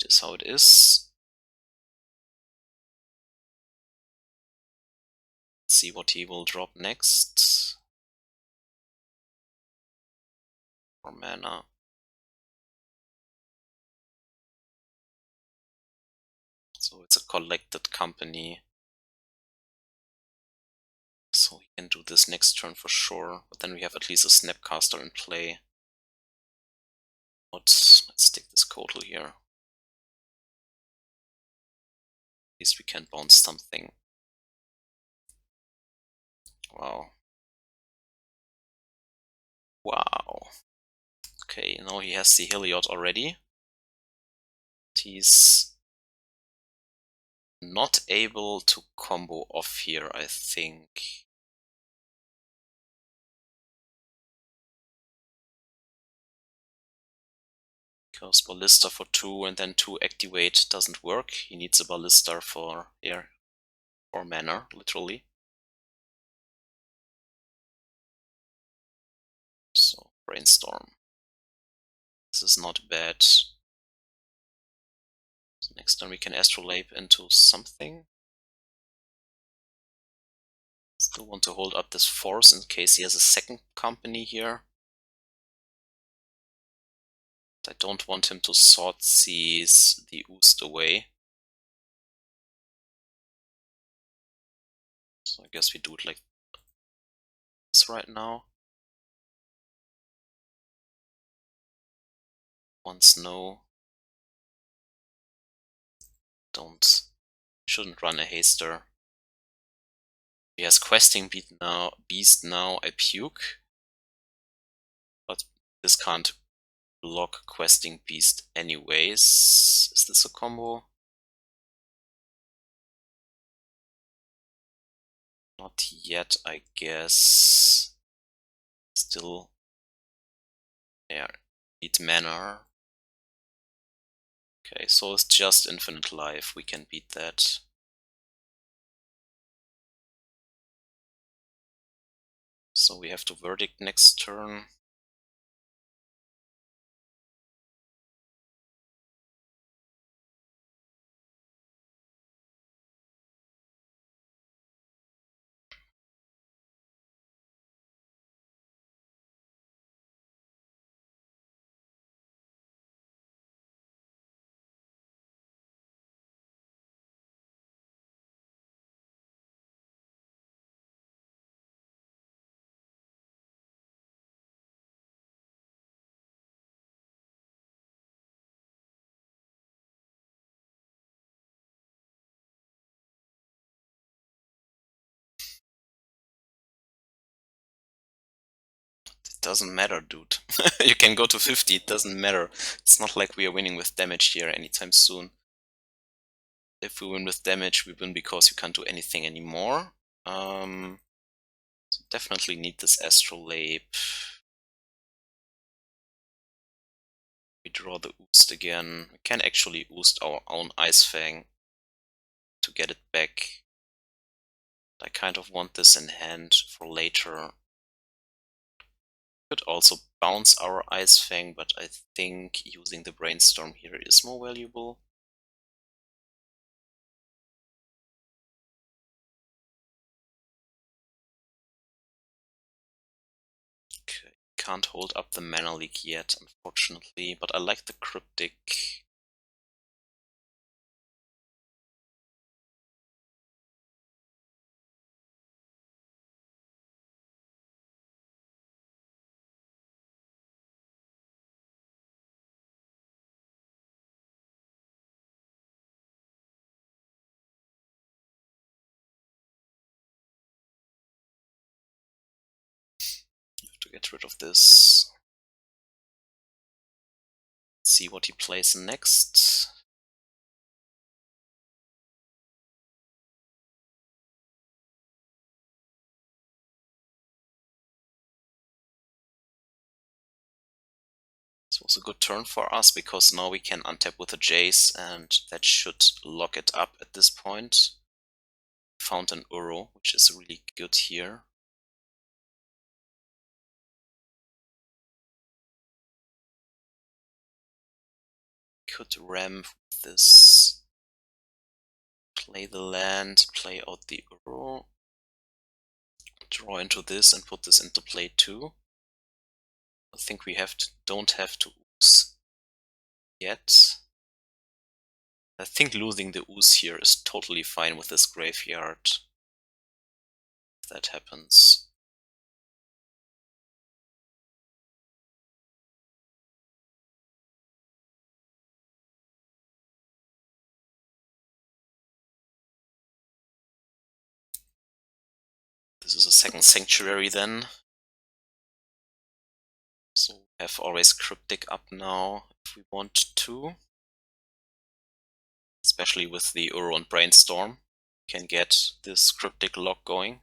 it is how it is. Let's see what he will drop next. For mana. So it's a collected company. So we can do this next turn for sure, but then we have at least a Snapcaster in play. Let's take this Coatl here. At least we can bounce something. Wow. Wow. Okay, now he has the Heliod already. He's not able to combo off here, I think. Because Ballista for 2 and then 2 activate doesn't work. He needs a Ballista for here, for mana, literally. So, Brainstorm. This is not bad. So next turn we can Astrolabe into something. Still want to hold up this force in case he has a second company here. I don't want him to sword seize the Oust away. guess we do it like this right now. One snow. Shouldn't run a haster. He has questing beast now, I puke. But this can't block questing beast anyways. Is this a combo? Not yet, I guess. Still, yeah, need mana. Okay, so it's just infinite life. We can beat that. So we have to verdict next turn. It doesn't matter, dude. You can go to 50, it doesn't matter. It's not like we are winning with damage here anytime soon. If we win with damage, we win because you can't do anything anymore. So definitely need this Astrolabe. We draw the Oust again. We can actually Oust our own Ice-Fang to get it back. I kind of want this in hand for later. Could also bounce our Ice-Fang, but I think using the Brainstorm here is more valuable. Okay, can't hold up the Mana Leak yet, unfortunately, but I like the Cryptic. To get rid of this. See what he plays next. This was a good turn for us because now we can untap with a Jace and that should lock it up at this point. Found an Uro, which is really good here. Could ram with this. Play the land, play out the Uro. Draw into this and put this into play too. I think we don't have to Ooze yet. I think losing the Ooze here is totally fine with this graveyard. If that happens. This is a second Sanctuary then. So we have always Cryptic up now if we want to. Especially with the Uro and Brainstorm. Can get this Cryptic lock going.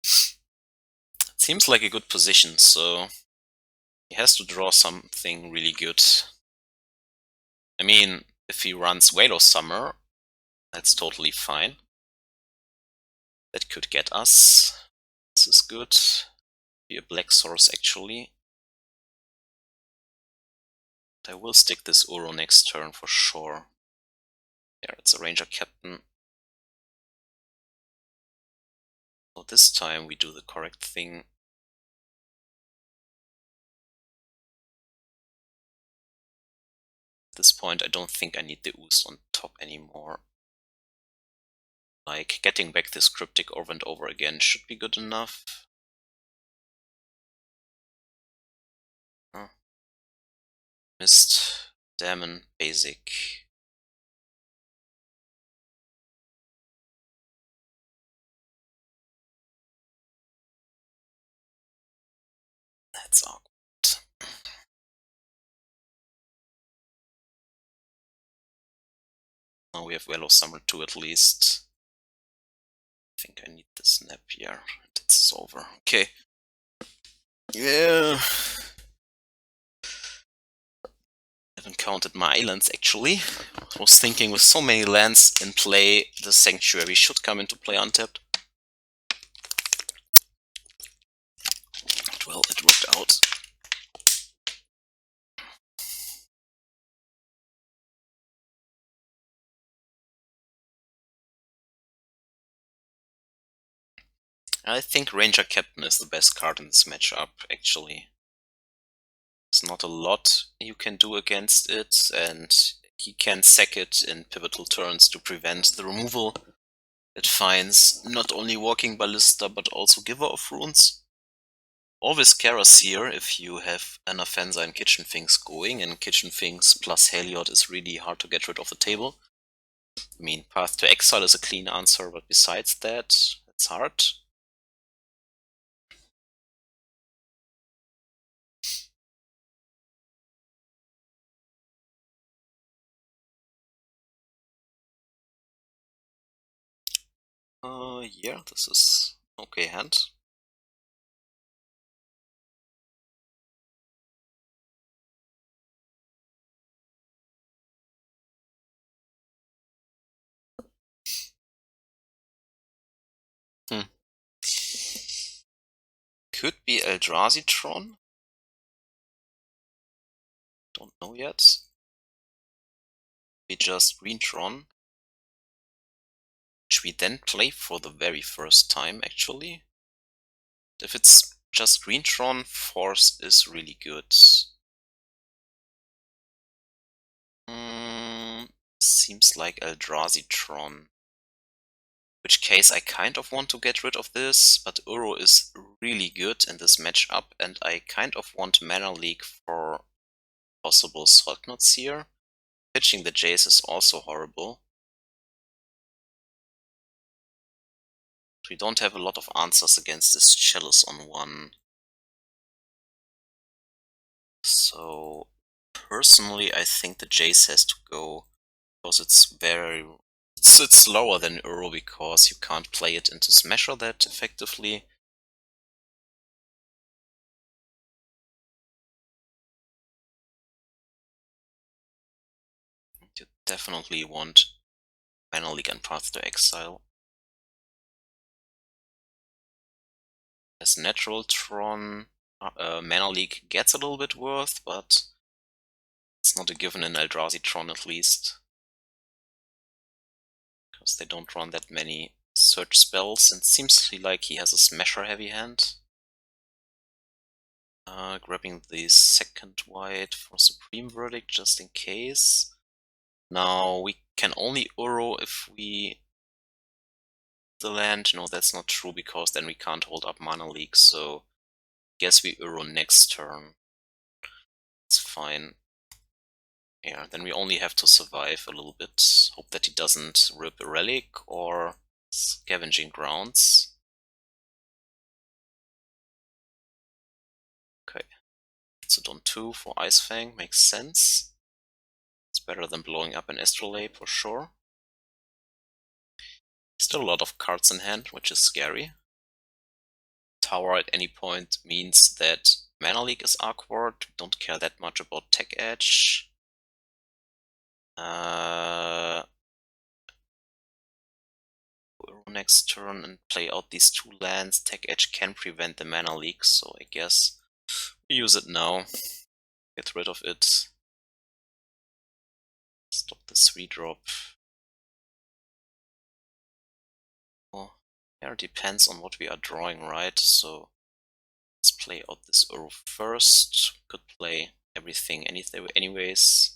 It seems like a good position, so he has to draw something really good. I mean, if he runs Whale Summer, that's totally fine. That could get us. This is good. Be a black source actually. But I will stick this Uro next turn for sure. Yeah, it's a Ranger Captain. So this time we do the correct thing. this point, I don't think I need the Oust on top anymore. Like, getting back this Cryptic over and over again should be good enough. Mist, Damon, Basic. That's awkward. Now we have Velo Summer 2 at least. I think I need the snap here. It's over. Okay. Yeah. Haven't counted my islands actually. I was thinking with so many lands in play, the Sanctuary should come into play untapped. But well, it worked out. I think Ranger Captain is the best card in this matchup, actually. There's not a lot you can do against it, and he can sack it in pivotal turns to prevent the removal. It finds not only Walking Ballista, but also Giver of Runes. Always Kara's here if you have an Offensa and Kitchen Things going, and Kitchen Things plus Hallowed is really hard to get rid of the table. I mean, Path to Exile is a clean answer, but besides that, it's hard. Yeah, this is okay hand. Could be Eldrazi-tron. Don't know yet. We just Green-tron, which we then play for the very first time, actually. If it's just Green-tron, Force is really good. Seems like Eldrazi-tron. Which case I kind of want to get rid of this, but Uro is really good in this matchup, and I kind of want Mana Leak for possible Saltknots here. Pitching the Jace is also horrible. We don't have a lot of answers against this Chalice on one. So personally I think the Jace has to go, because it's slower than Uro because you can't play it into Smasher that effectively. You definitely want Mana Leak and Path to Exile. As Natural Tron, Mana Leak gets a little bit worth, but it's not a given in Eldrazi Tron at least. Because they don't run that many search spells, and it seems like he has a Smasher heavy hand. Grabbing the second white for Supreme Verdict just in case. Now we can only Uro if we the land. No, that's not true because then we can't hold up Mana Leak, so guess we Uro next turn. It's fine. Yeah, then we only have to survive a little bit. Hope that he doesn't rip a Relic or Scavenging Grounds. Okay. So on 2 for Ice-Fang makes sense. It's better than blowing up an Astrolabe for sure. Still a lot of cards in hand, which is scary. Tower at any point means that Mana Leak is awkward. We don't care that much about Tech Edge. Next turn and play out these two lands. Tech Edge can prevent the Mana Leak, so I guess we use it now. Get rid of it. Stop the 3-drop. Well, yeah, it depends on what we are drawing, right? So let's play out this Uro first. Could play everything anyways.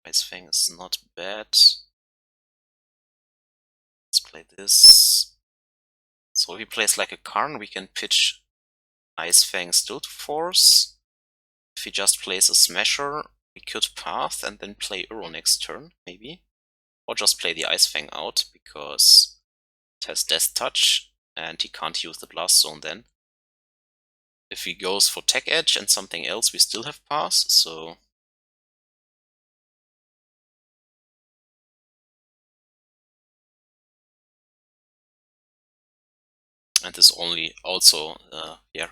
Ice-Fang is not bad. Let's play this. So if he plays like a Karn, we can pitch Ice-Fang still to force. If he just plays a Smasher, we could path and then play Uro next turn, maybe. Or just play the Ice-Fang out, because it has Death Touch, and he can't use the Blast Zone then. If he goes for Tech Edge and something else, we still have pass, so... And this only also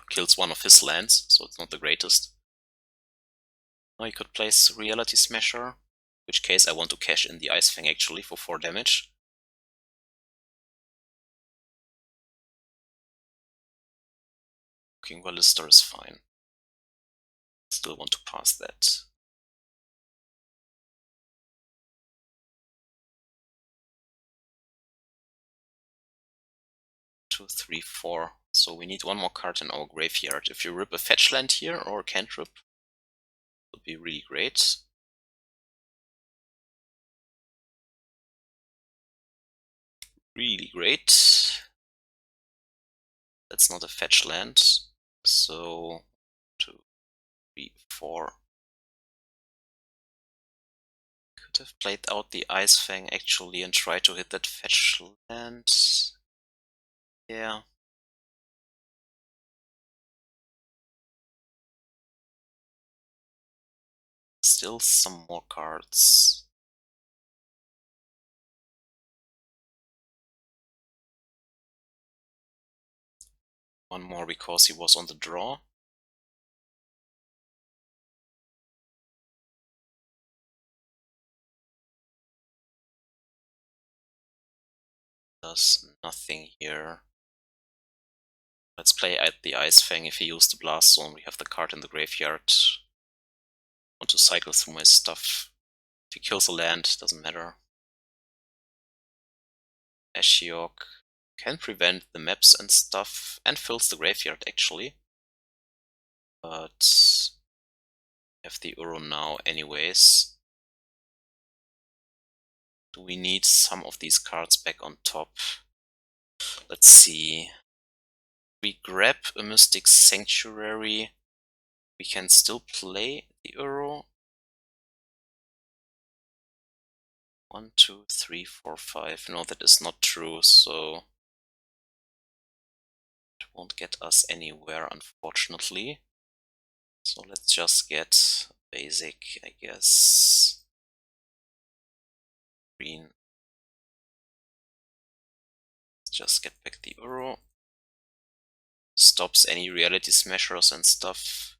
kills one of his lands, so it's not the greatest. Now he could place Reality Smasher, in which case I want to cash in the Ice-Fang actually for 4 damage. King Ballista is fine. Still want to pass that. 2, 3, 4. So we need one more card in our graveyard. If you rip a fetch land here or a cantrip, it would be really great. Really great. That's not a fetch land. So 2, 3, 4. Could have played out the Ice-Fang actually and try to hit that fetch land. Yeah. Still some more cards. One more because he was on the draw. Does nothing here. Let's play at the Ice-Fang. If he used the Blast Zone, we have the card in the graveyard. Want to cycle through my stuff. If he kills a land, doesn't matter. Ashiok can prevent the maps and stuff, and fills the graveyard actually. But we have the Uro now anyways. Do we need some of these cards back on top? Let's see. We grab a Mystic Sanctuary. We can still play the Uro. 1, 2, 3, 4, 5. No, that is not true, so it won't get us anywhere, unfortunately. So let's just get basic, I guess. Green. Let's just get back the Uro. Stops any reality smashers and stuff.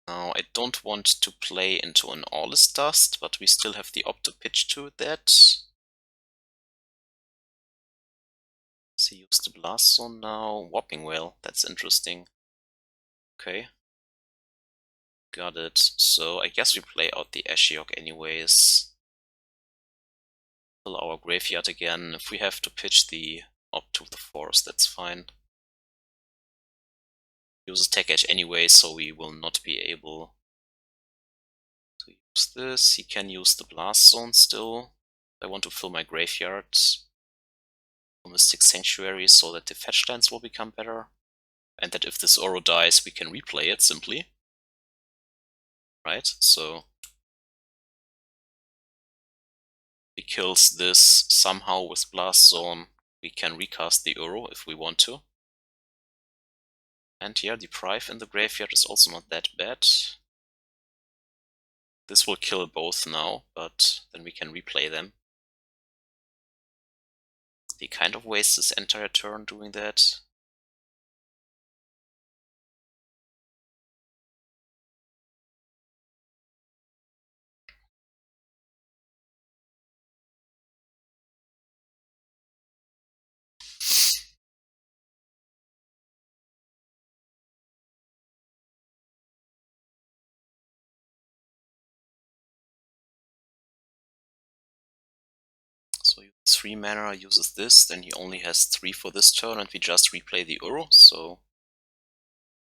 Now, I don't want to play into an Aweless Dust, but we still have the op to pitch to that. So use the Blast Zone now. Whopping Whale, that's interesting. Okay. Got it. So I guess we play out the Ashiok anyways. Fill our graveyard again. If we have to pitch the op to the forest, that's fine. Uses Tech Edge anyway, so we will not be able to use this. He can use the Blast Zone still. I want to fill my graveyard for Mystic Sanctuary so that the fetch lands will become better. And that if this Uro dies, we can replay it simply. Right? So he kills this somehow with Blast Zone. We can recast the Uro if we want to. And yeah, Deprive in the graveyard is also not that bad. This will kill both now, but then we can replay them. He kind of wastes his entire turn doing that. 3 mana, uses this, then he only has 3 for this turn, and we just replay the Uro, so...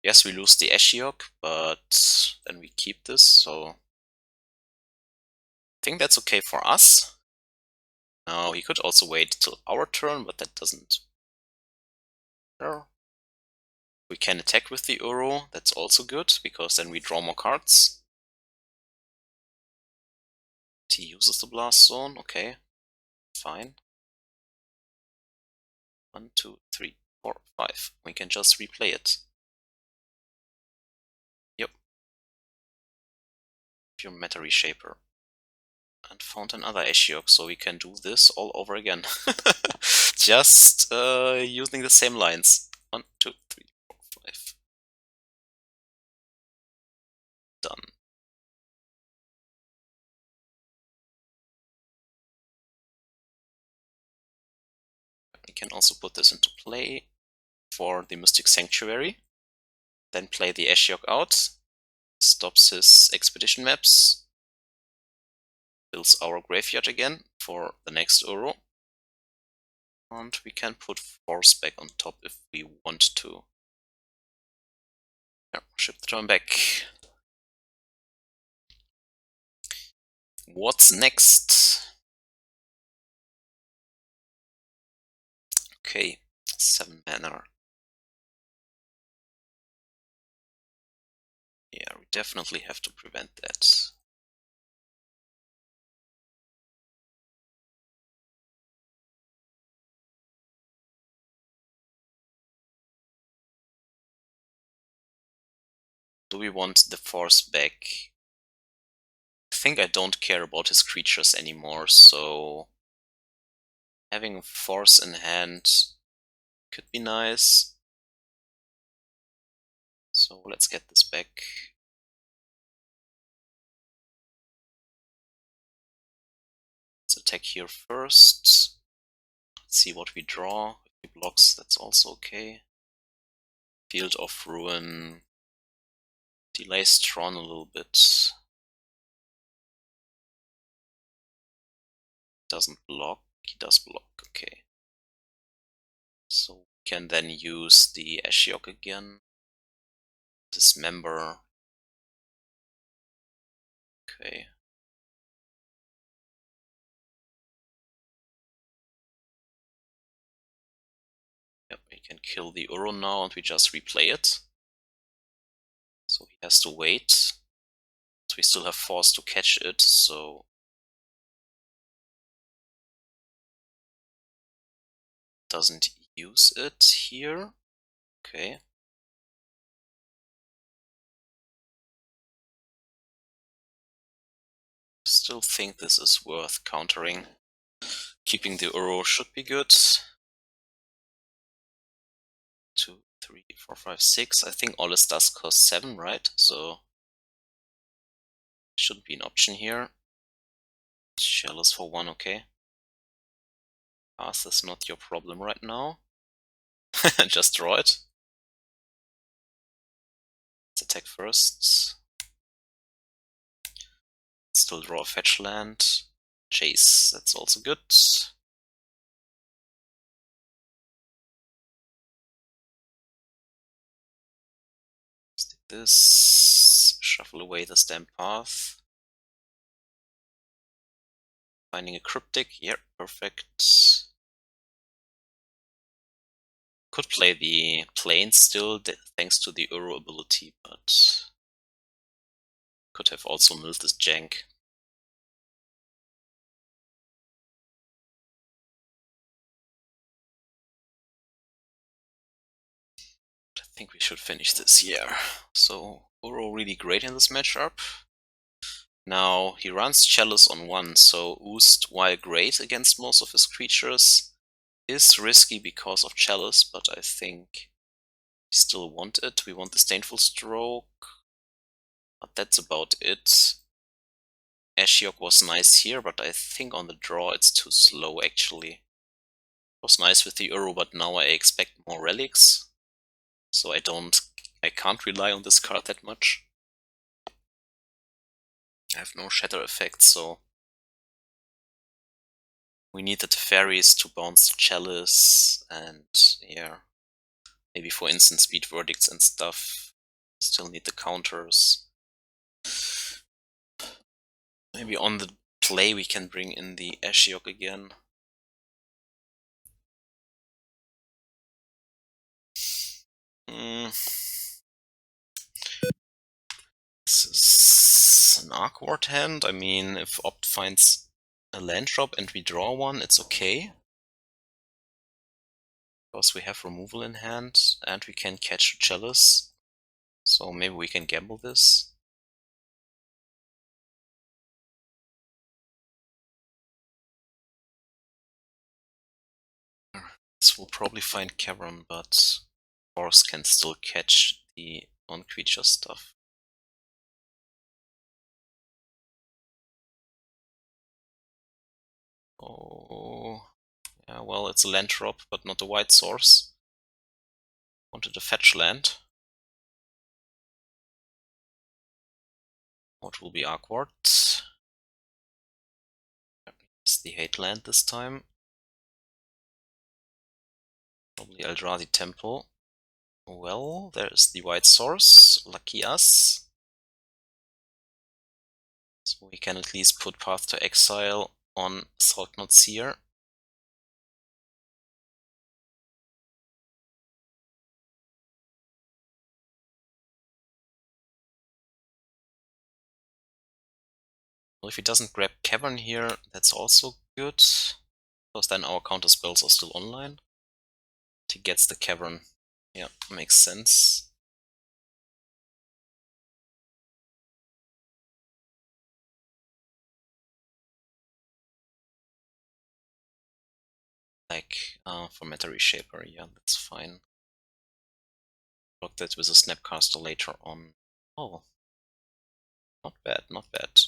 Yes, we lose the Ashiok, but then we keep this, so... I think that's okay for us. Now, he could also wait till our turn, but that doesn't matter. We can attack with the Uro, that's also good, because then we draw more cards. He uses the Blast Zone, okay, fine. 1, 2, 3, 4, 5. We can just replay it. Yep. Pure Matter Reshaper. And found another Ashiok, so we can do this all over again. Just using the same lines. 1, 2, 3, 4, 5. Done. We can also put this into play for the Mystic Sanctuary. Then play the Ashiok out. Stops his expedition maps. Builds our graveyard again for the next Uro. And we can put Force back on top if we want to. Yeah, ship the turn back. What's next? Okay, 7 mana. Yeah, we definitely have to prevent that. Do we want the Force back? I think I don't care about his creatures anymore, so having Force in hand could be nice. So let's get this back. Let's attack here first. Let's see what we draw. If he blocks, that's also okay. Field of Ruin delays Tron a little bit. Doesn't block. He does block, okay. So we can then use the Ashiok again. Dismember. Okay. Yep, we can kill the Uro now and we just replay it. So he has to wait. So we still have Force to catch it, so... Doesn't use it here. Okay. Still think this is worth countering. Keeping the Uro should be good. 2, 3, 4, 5, 6. I think all this does cost 7, right? So shouldn't be an option here. Chalice for 1, okay. Path is not your problem right now. Just draw it. Let's attack first. Still draw a fetch land. Jace, that's also good. Stick this. Shuffle away the Stamp Path. Finding a Cryptic, yeah, perfect. Could play the Plains still, thanks to the Uro ability, but could have also milled this jank. I think we should finish this here. So, Uro really great in this matchup. Now, he runs Chalice on 1, so Oust, while great against most of his creatures, is risky because of Chalice, but I think we still want it. We want the Disdainful Stroke, but that's about it. Ashiok was nice here, but I think on the draw it's too slow actually. It was nice with the Uro, but now I expect more relics, so I can't rely on this card that much. I have no shatter effects, so We need the Teferis to bounce the Chalice, and yeah, maybe for instant speed verdicts and stuff. Still need the counters. Maybe on the play we can bring in the Ashiok again. This is an awkward hand. I mean, if Opt finds a land drop and we draw one, it's okay. Because we have removal in hand and we can catch a Chalice. So maybe we can gamble this. This will probably find Cavern, but Force can still catch the non-creature stuff. Oh, yeah, well, it's a land drop, but not a white source. Wanted a fetch land. What will be awkward? It's the hate land this time. Probably Eldrazi Temple. Well, there's the white source. Lucky us. So we can at least put Path to Exile on Salknot Seer. Well, if he doesn't grab Cavern here, that's also good. Because then our counter spells are still online. He gets the Cavern. Yeah, makes sense. Like, for Meta Reshaper, yeah, that's fine. Block that with a Snapcaster later on. Oh. Not bad, not bad.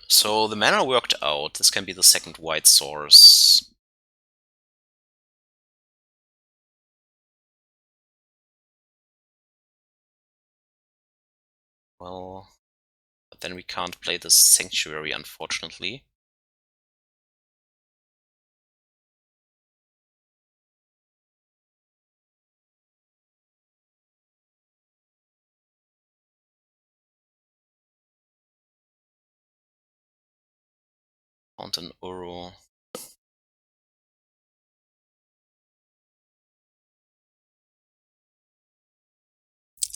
So the mana worked out. This can be the second white source. Well, but then we can't play the Sanctuary, unfortunately. Fountain Uro.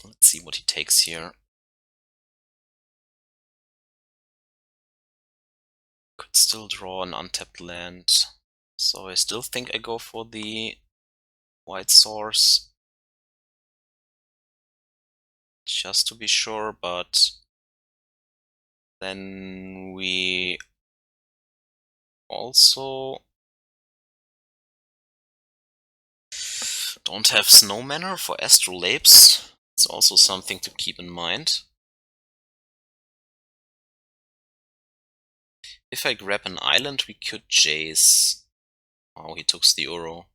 Let's see what he takes here. Could still draw an untapped land. So I still think I go for the white source. Just to be sure, but then we also don't have Snow Manor for Astrolabes. It's also something to keep in mind. If I grab an island, we could Jace. Oh, he took the Uro.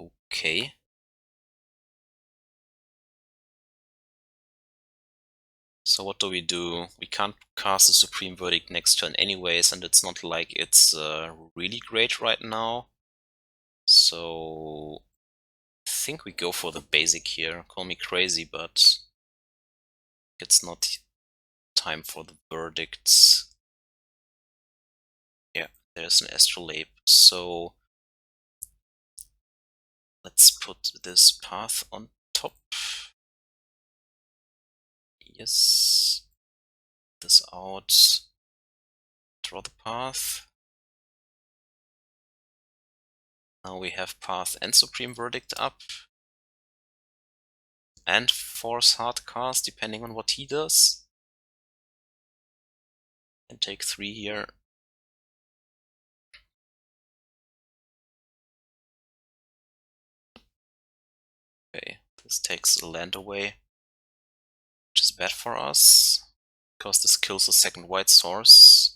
Okay. So what do? We can't cast a Supreme Verdict next turn anyways, and it's not like it's really great right now. So I think we go for the basic here. Call me crazy, but it's not time for the verdicts. Yeah, there's an Astrolabe. So let's put this path on top. Yes. This out. Draw the path. Now we have path and Supreme Verdict up. And Force Hardcast, depending on what he does. And take 3 here. Okay, this takes a land away, which is bad for us, because this kills the second white source.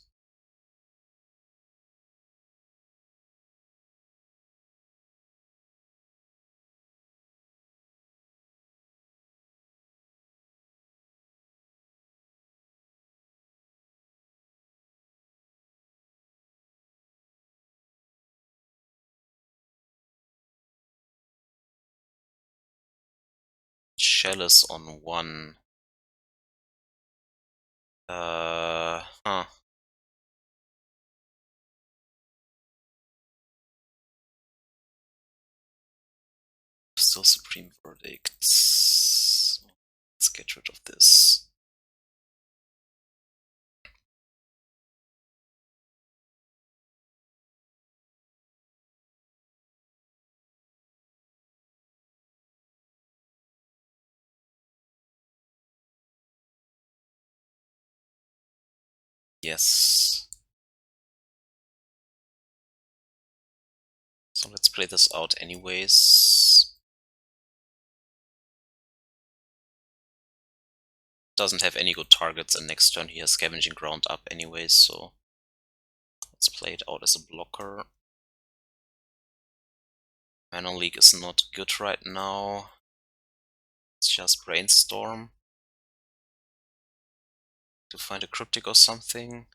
Chalice on 1. Huh. Still Supreme Verdict. Let's get rid of this. Yes. So let's play this out anyways. Doesn't have any good targets, and next turn he has Scavenging Ground up anyways, so let's play it out as a blocker. Mana Leak is not good right now. Let's just brainstorm to find a Cryptic or something.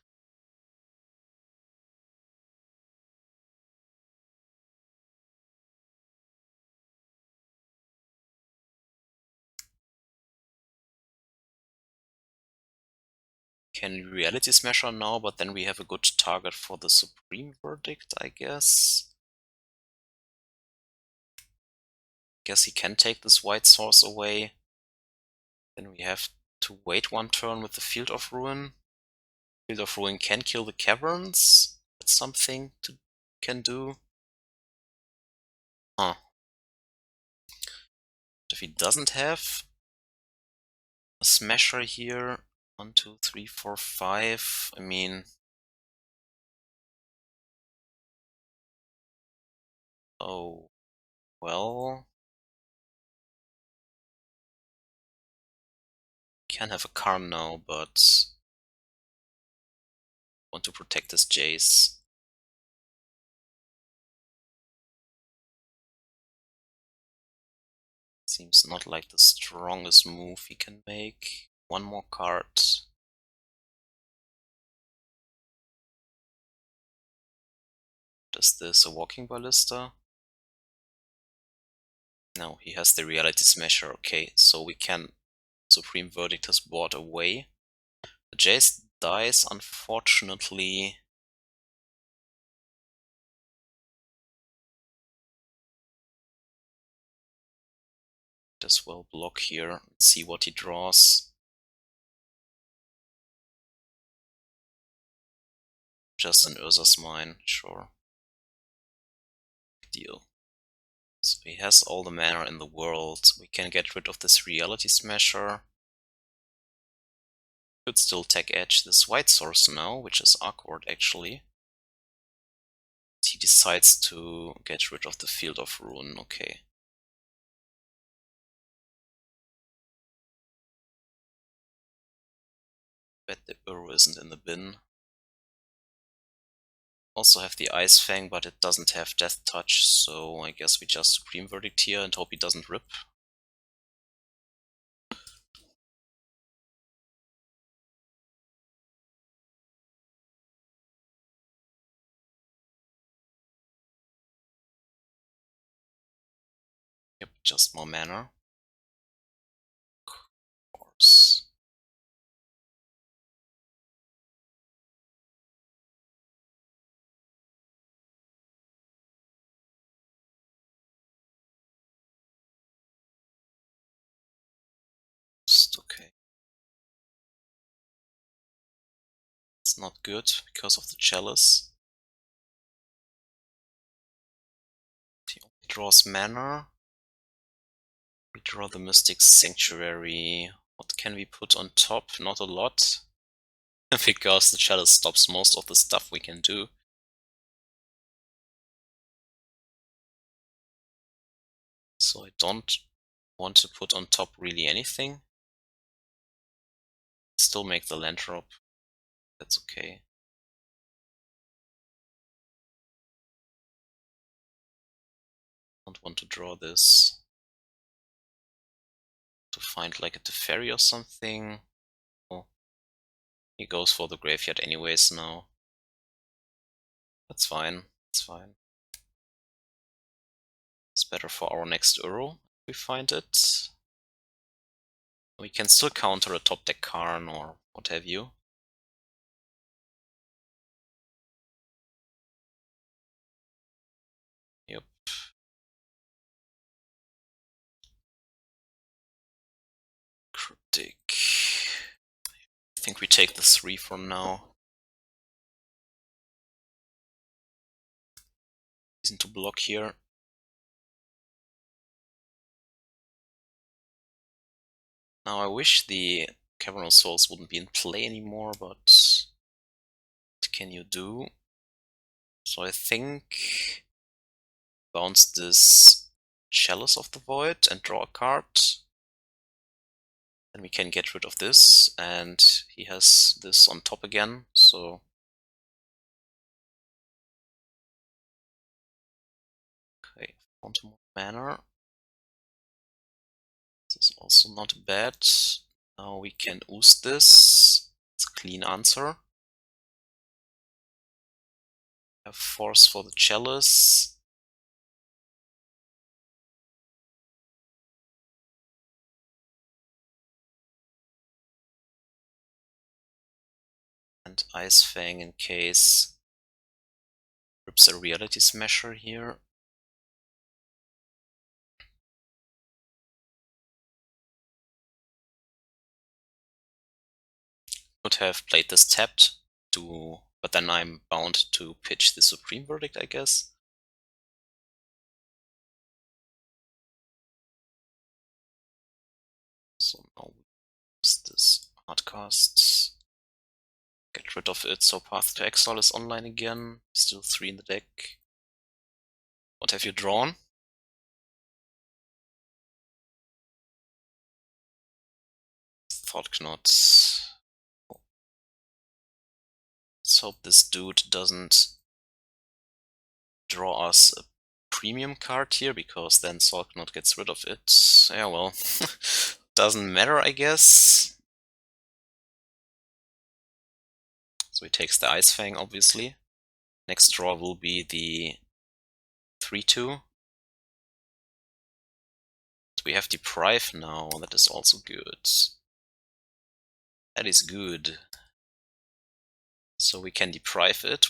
Can Reality Smasher now, but then we have a good target for the Supreme Verdict, I guess. Guess he can take this white source away. Then we have to wait one turn with the Field of Ruin. Field of Ruin can kill the caverns. That's something to can do. Huh. If he doesn't have a Smasher here, 1, 2, 3, 4, 5. I mean, oh, well, can have a Karn now, but want to protect his Jace. Seems not like the strongest move he can make. One more card. Is this a Walking Ballista? No, he has the Reality Smasher. Okay, so we can Supreme Verdict his board away. The Jace dies, unfortunately. As well block here. Let's see what he draws. Just an Urza's Mine, sure. Big deal. So he has all the mana in the world. We can get rid of this Reality Smasher. Could still tech edge this white source now, which is awkward actually. He decides to get rid of the Field of Ruin, okay. Bet the Uro isn't in the bin. Also have the Ice-Fang, but it doesn't have Death Touch, so I guess we just Supreme Verdict here and hope he doesn't rip. Yep, just more mana. Of course. Okay. It's not good because of the Chalice. He only draws mana. We draw the Mystic Sanctuary. What can we put on top? Not a lot. Because the Chalice stops most of the stuff we can do. So I don't want to put on top really anything. Still make the land drop. That's okay. Don't want to draw this. To find like a Teferi or something. Oh, he goes for the graveyard anyways now. That's fine. It's fine. It's better for our next Uro if we find it. We can still counter a top deck Karn or what have you. Yep. Cryptic. I think we take the 3 for now. Reason to block here. Now I wish the Cavernous Souls wouldn't be in play anymore, but what can you do? So I think bounce this Chalice of the Void and draw a card. Then we can get rid of this, and he has this on top again, so... Okay, Fountain Manor. This is also not bad. Now we can Oust this. It's a clean answer. Have Force for the Chalice. And Ice-Fang in case rips a Reality Smasher here. Could have played this tapped, but then I'm bound to pitch the Supreme Verdict, I guess. So now we use this Hardcast. Get rid of it, so Path to Exile is online again. Still 3 in the deck. What have you drawn? Thought Knot. Let's hope this dude doesn't draw us a premium card here, because then Saltknot gets rid of it. Yeah, well, doesn't matter, I guess. So he takes the Ice-Fang, obviously. Next draw will be the 3-2. We have Deprive now, that is also good. That is good. So we can Deprive it,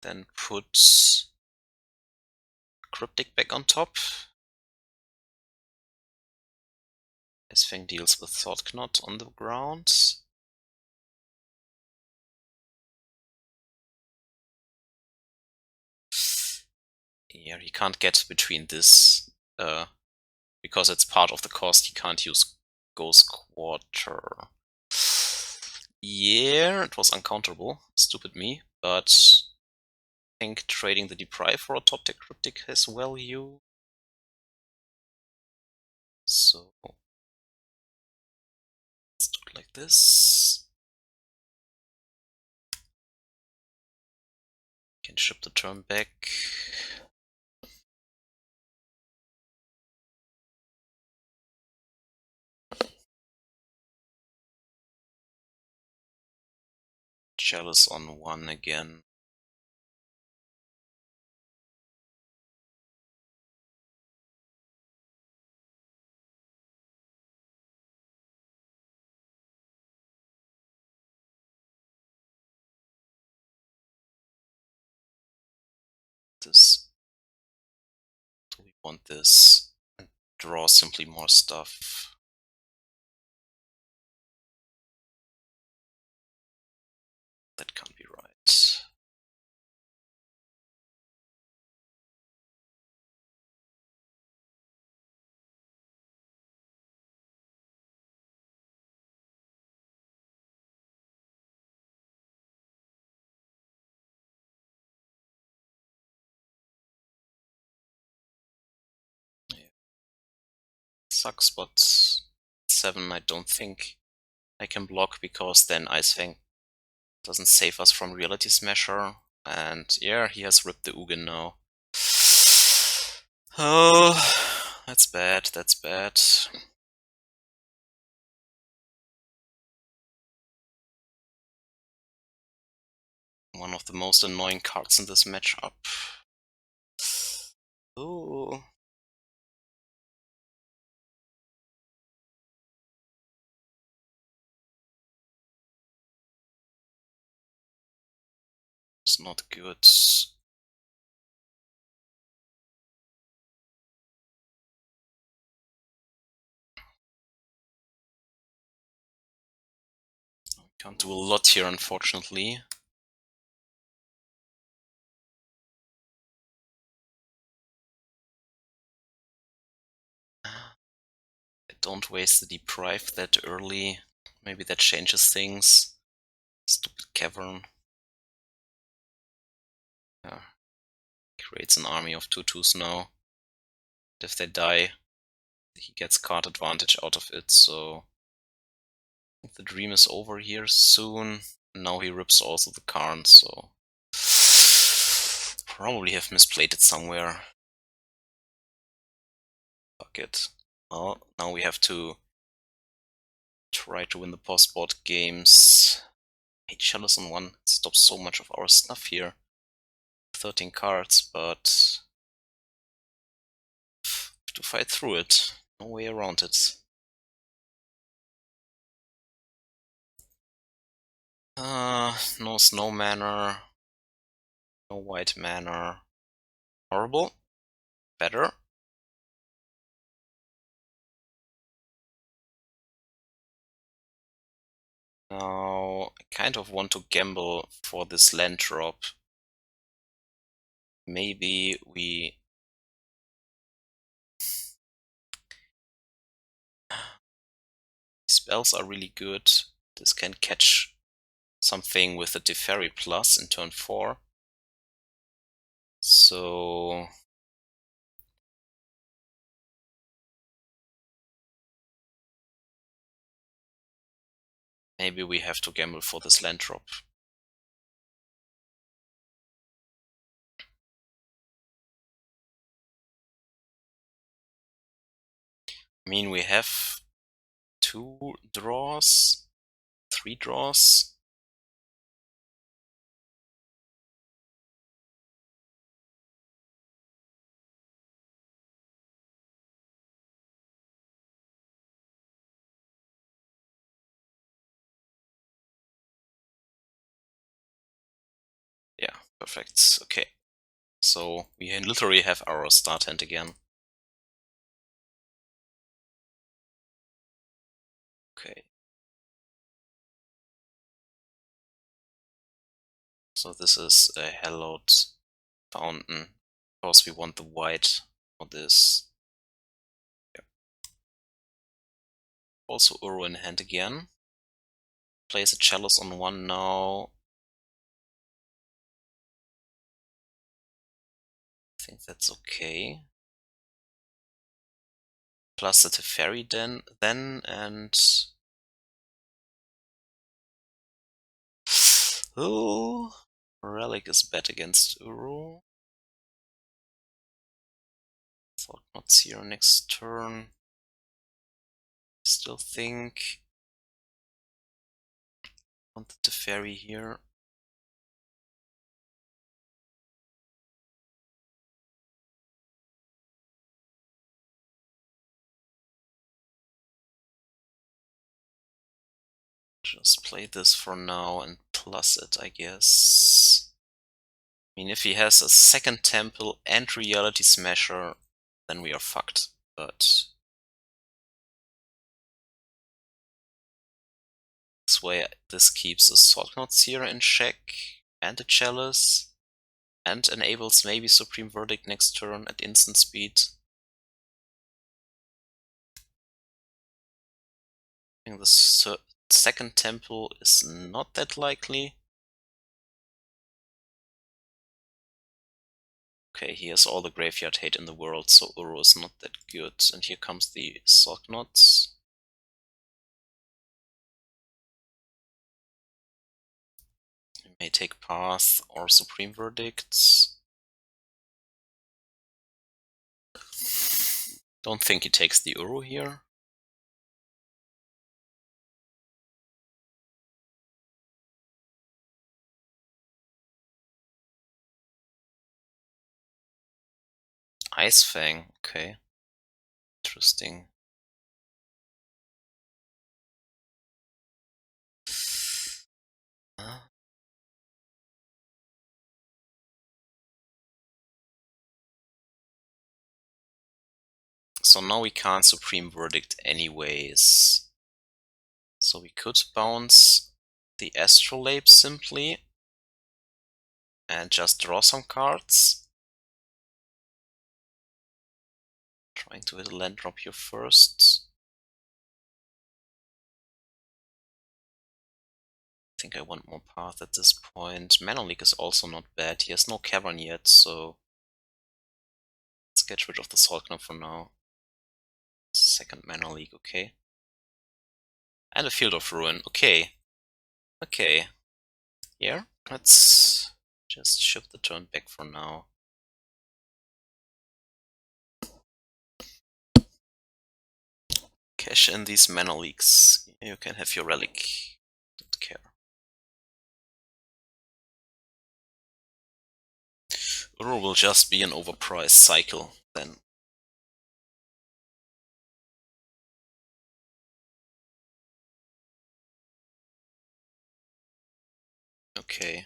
then put Cryptic back on top. Ice-Fang deals with Thoughtknot on the ground. Yeah, he can't get between this, because it's part of the cost, he can't use Ghost Quarter. Yeah, it was uncounterable, stupid me, but I think trading the Deprive for a top deck Cryptic has value. So let's do it like this. Can ship the turn back. Chalice on 1 again. This. Do we want this? And draw simply more stuff. That can't be right. Yeah. Sucks, but 7 I don't think I can block, because then Ice-Fang doesn't save us from Reality Smasher. And yeah, he has ripped the Ugin now. Oh, that's bad, that's bad. One of the most annoying cards in this matchup. Oh. It's not good. Can't do a lot here, unfortunately. Don't waste the Deprive that early. Maybe that changes things. Stupid Cavern. Yeah. Creates an army of 2/2s now. If they die, he gets card advantage out of it, so I think the dream is over here soon. Now he rips also the Karn, so probably have misplayed it somewhere. Fuck it. Well, now we have to try to win the post-board games. 8 Chalice on 1 stops so much of our stuff here. 13 cards, but have to fight through it. No way around it. No snow mana. No white mana. Horrible. Better. Now, I kind of want to gamble for this land drop. Maybe we... Spells are really good. This can catch something with a Teferi plus in turn 4. So... maybe we have to gamble for this land drop. I mean, we have 2 draws, 3 draws. Yeah, perfect. Okay. So we literally have our start hand again. Okay. So this is a Hallowed Fountain. Of course we want the white for this. Yeah. Also Uro in hand again. Place a Chalice on 1 now. I think that's okay. Plus the Teferi then and... oh, Relic is bad against Uro. Thought not here next turn. Still think... want the Teferi here. Just play this for now and plus it, I guess. I mean, if he has a second temple and Reality Smasher, then we are fucked. But this way, this keeps a Saltknot Seer in check and a Chalice, and enables maybe Supreme Verdict next turn at instant speed. I think the second temple is not that likely. Okay, he has all the graveyard hate in the world, so Uro is not that good. And here comes the Saltknots. He may take Path or Supreme Verdicts. Don't think he takes the Uro here. Ice-Fang, okay. Interesting. So now we can't Supreme Verdict anyways. So we could bounce the Astrolabe simply and just draw some cards. Trying to hit a land drop here first. I think I want more path at this point. Mana Leak is also not bad. He has no Cavern yet, so let's get rid of the Salt Knop for now. Second Mana Leak, okay. And a Field of Ruin, okay. Okay. Here, let's just shift the turn back for now. Cash in these Mana Leaks. You can have your Relic. Don't care. Uro will just be an overpriced cycle then. Okay.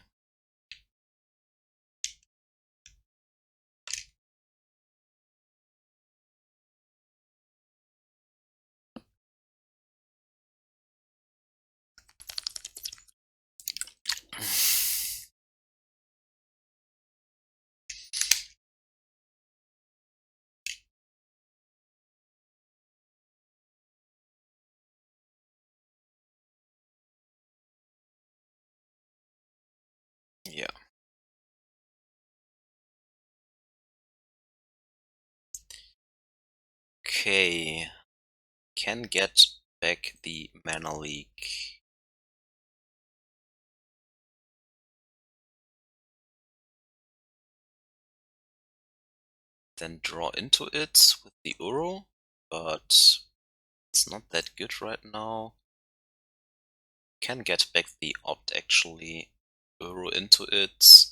Yeah. Okay. Can get back the Mana Leak. Then draw into it with the Uro, but it's not that good right now. Can get back the Opt actually. Uro into it.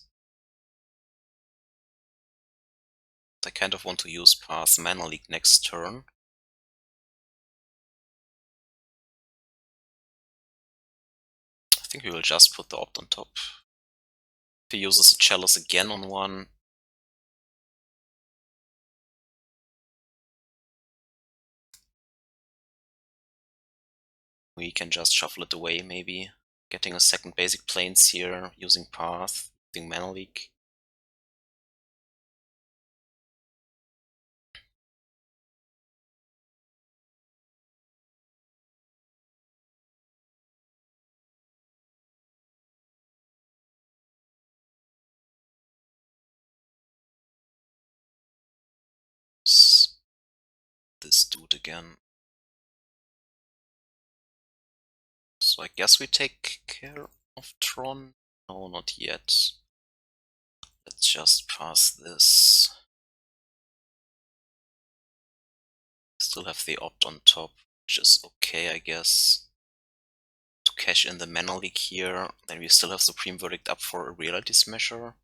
I kind of want to use Path Mana Leak next turn. I think we will just put the Opt on top. If he uses a Chalice again on one, we can just shuffle it away maybe. Getting a second basic planes here, using Path, using Mana Leak. This dude again. So I guess we take care of Tron? No, not yet. Let's just pass this. Still have the Opt on top, which is okay, I guess. To cash in the Mana Leak here, then we still have Supreme Verdict up for a Reality Smasher.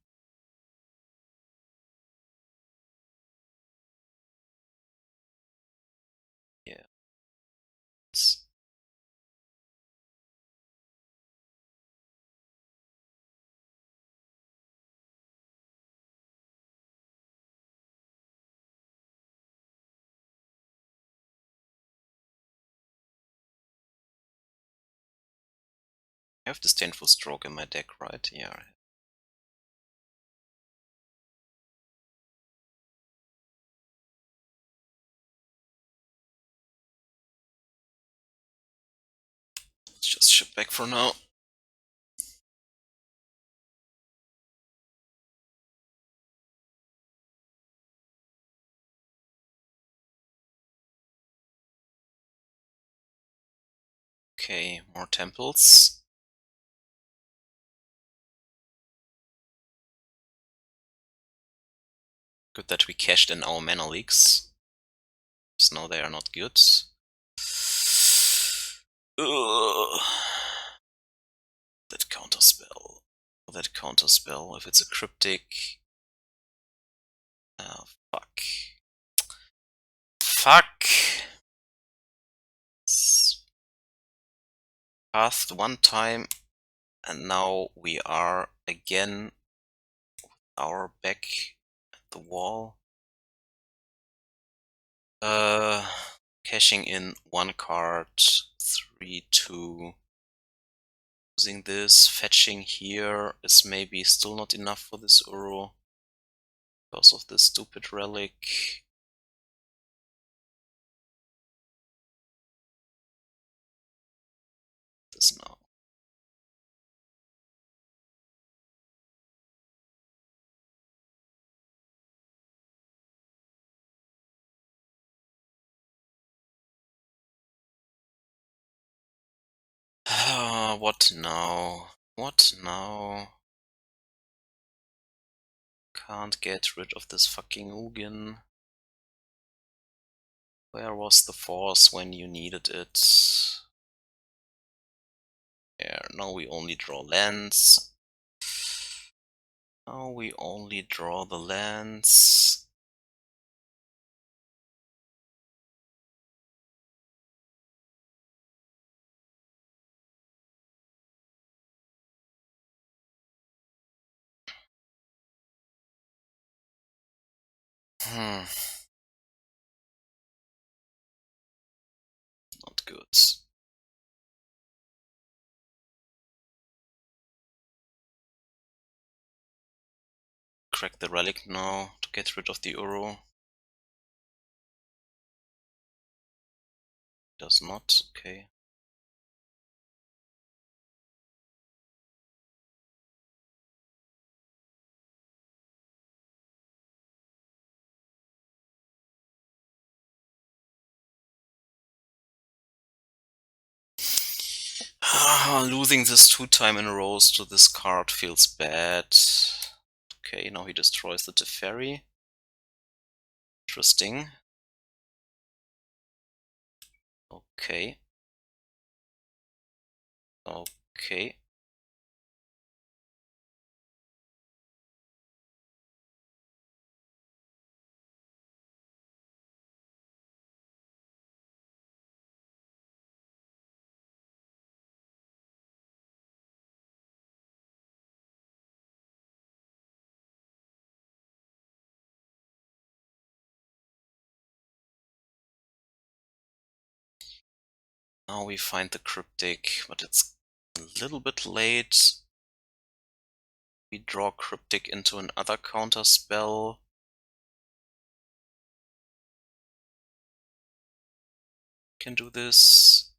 Yeah. I have Disdainful Stroke in my deck, right? Yeah. Let's just ship back for now. Okay, more temples. Good that we cashed in our Mana Leaks. So now they are not good. Ugh. That counterspell. That counterspell. If it's a cryptic. Oh, fuck. Fuck! Passed one time, and now we are again our back at the wall. Cashing in one card, 3-2. Using this, fetching here is maybe still not enough for this Uro because of this stupid relic. This now. What now? What now? Can't get rid of this fucking Ugin. Where was the force when you needed it? There, now we only draw lands. Now we only draw the lands. Not good. Crack the relic now to get rid of the Uro. Does not, okay. Losing this 2 times in a row to this card feels bad. Okay, now he destroys the Teferi. Interesting. Okay. Okay. Now we find the Cryptic, but it's a little bit late. We draw Cryptic into another counter spell. Can do this.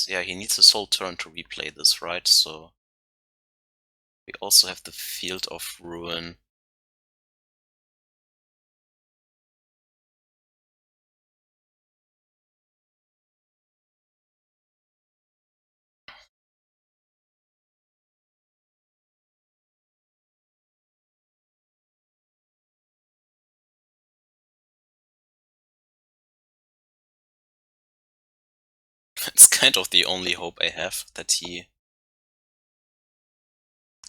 Yeah, he needs his whole turn to replay this, right? So we also have the Field of Ruin. It's kind of the only hope I have that he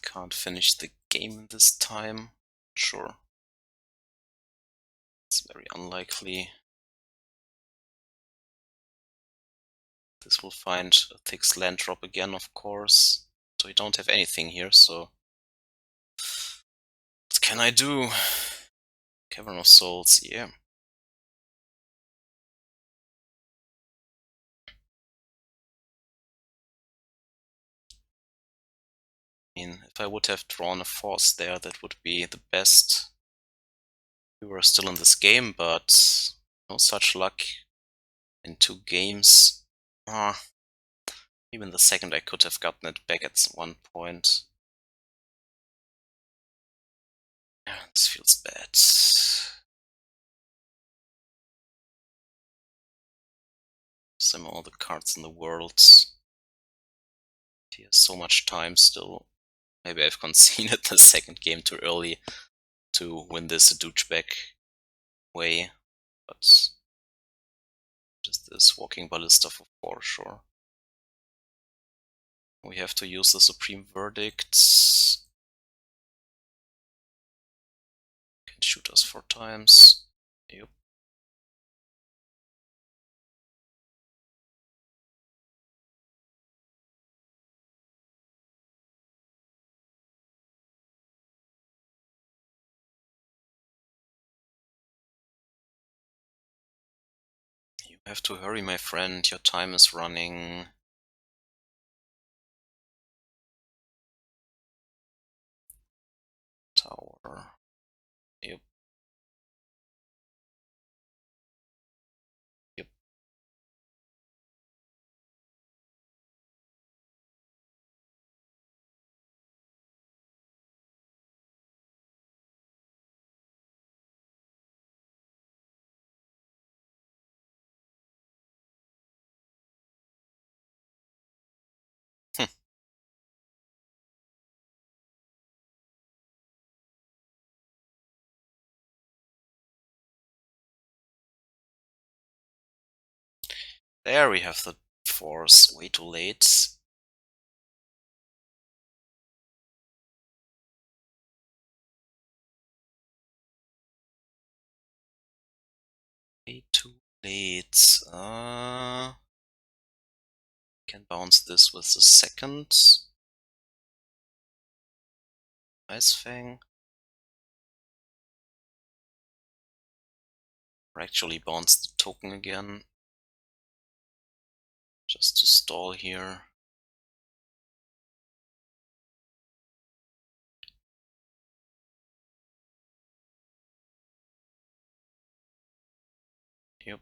can't finish the game this time. Sure. It's very unlikely. This will find a thick land drop again, of course. So we don't have anything here, so what can I do? Cavern of Souls, yeah. I mean, if I would have drawn a force there, that would be the best. We were still in this game, but no such luck in 2 games. Even the second I could have gotten it back at one point. Yeah, this feels bad. Some all the cards in the world. He has so much time still. Maybe I've conceded the second game too early to win this a douchebag way, but just this walking ballista for 4, sure. We have to use the Supreme Verdict. Can shoot us 4 times. Yep. I have to hurry, my friend. Your time is running. Tower. Yep. Yep. There we have the force. Way too late. Way too late. Can bounce this with the second. Ice-Fang. Or actually bounce the token again. Just to stall here. Yep.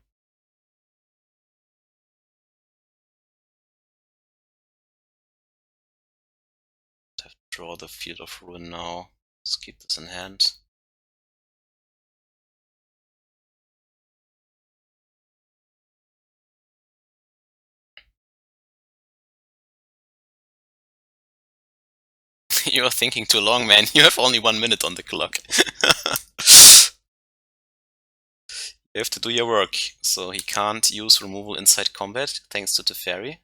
Have to draw the Field of Ruin now. Let's keep this in hand. You are thinking too long, man. You have only 1 minute on the clock. You have to do your work. So he can't use removal inside combat, thanks to Teferi.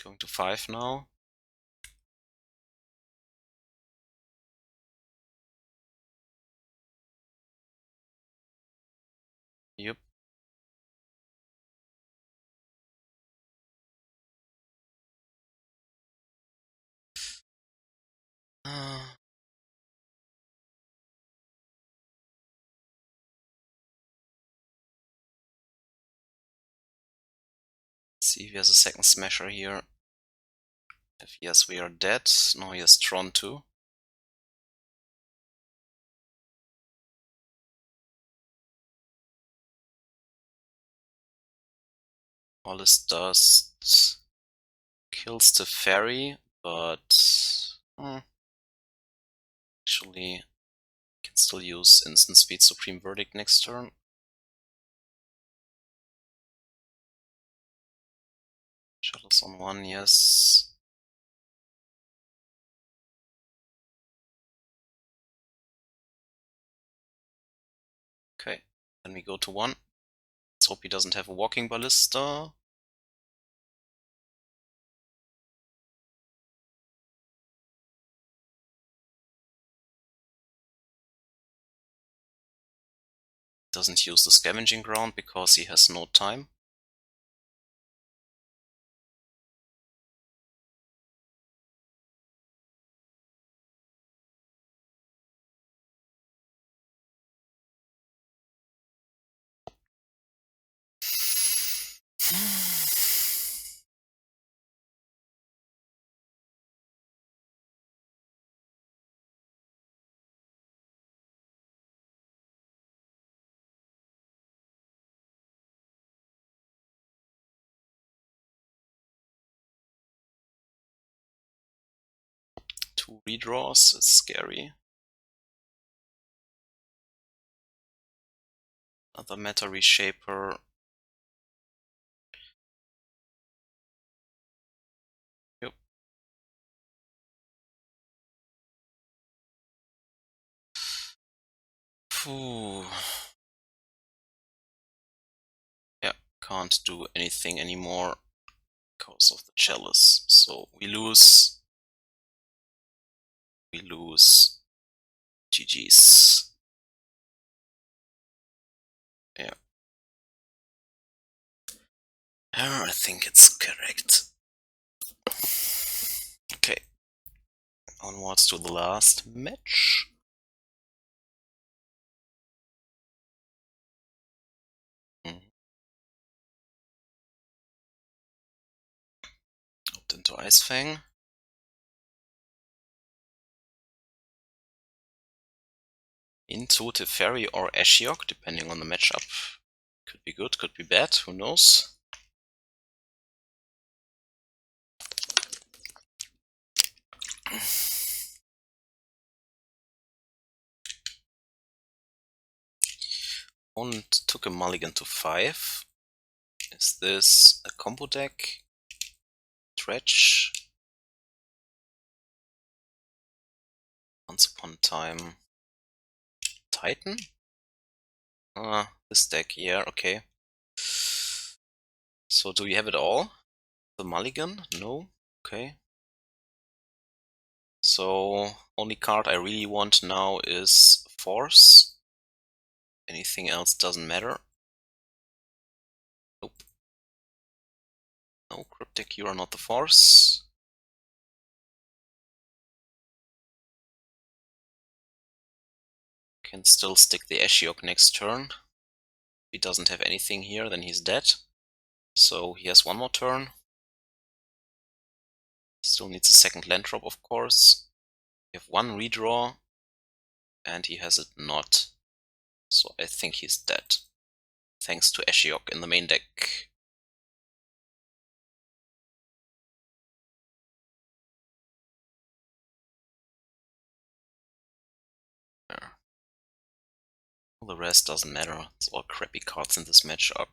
Going to 5 now. Yep. See if he has a second smasher here. If yes, we are dead. No, he has Tron too. All this dust kills the fairy, but actually can still use instant speed Supreme Verdict next turn. Shuttles on 1, yes. Okay, then we go to 1. Let's hope he doesn't have a walking ballista. Doesn't use the scavenging ground because he has no time. Two redraws, it's scary. Another meta reshaper. Yep. Phew. Yeah, can't do anything anymore because of the chalice. So we lose. We lose. GG's. I think it's correct. Okay. Onwards to the last match. Opt into Ice-Fang. Into Teferi or Ashiok, depending on the matchup. Could be good, could be bad, who knows? And took a mulligan to 5. Is this a combo deck? Dredge? Once upon a time. Titan? This deck, yeah, okay. So do we have it all? The mulligan? No? Okay. So only card I really want now is Force. Anything else doesn't matter. Nope. No, Cryptic, you are not the Force. Can still stick the Ashiok next turn. If he doesn't have anything here, then he's dead. So he has one more turn. Still needs a second land drop, of course. We have one redraw, and he has it not. So I think he's dead. Thanks to Ashiok in the main deck. All the rest doesn't matter. It's all crappy cards in this matchup.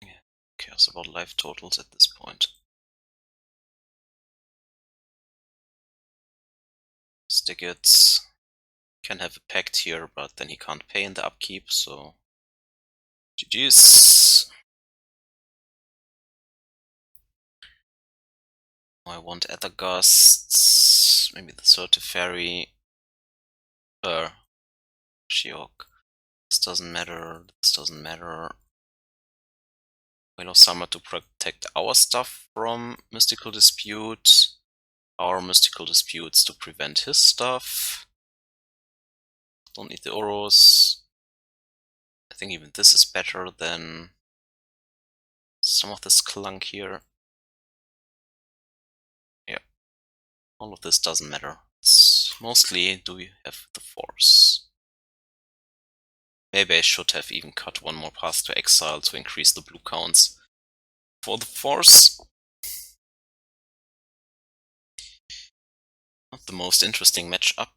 Yeah, who cares about life totals at this point? Stick it. Can have a pact here, but then he can't pay in the upkeep, so GG's. I want Aether Gust, maybe the third Teferi. Ashiok. This doesn't matter, this doesn't matter. Whale of Summer to protect our stuff from Mystical Dispute. Our Mystical Disputes to prevent his stuff. Don't need the Uros. I think even this is better than some of this clunk here. Yeah. All of this doesn't matter. It's mostly, do we have the Force? Maybe I should have even cut one more path to Exile to increase the blue counts for the Force. Not the most interesting matchup.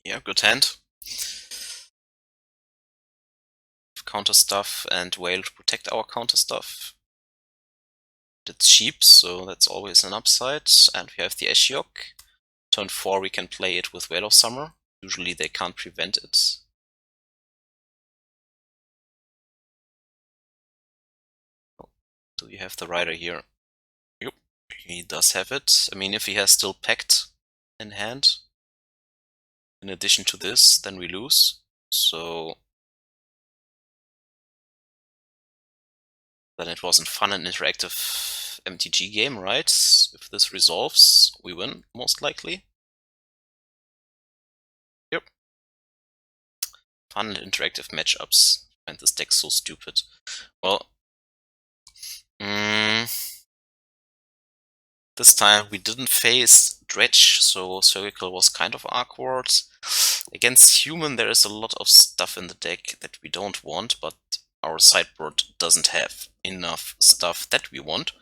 Yeah, good hand. Counter stuff and Whale to protect our counter stuff. It's cheap, so that's always an upside. And we have the Ashiok. Turn 4 we can play it with Whale of Summer. Usually they can't prevent it. Oh, do we have the Rider here? Yep, he does have it. I mean, if he has still Pact in hand, in addition to this, then we lose. So then it wasn't fun and interactive MTG game, right? If this resolves, we win, most likely. Yep. Fun and interactive matchups. I find this deck so stupid. Well, this time we didn't face Dredge, so Surgical was kind of awkward. Against Human there is a lot of stuff in the deck that we don't want, but our sideboard doesn't have enough stuff that we want.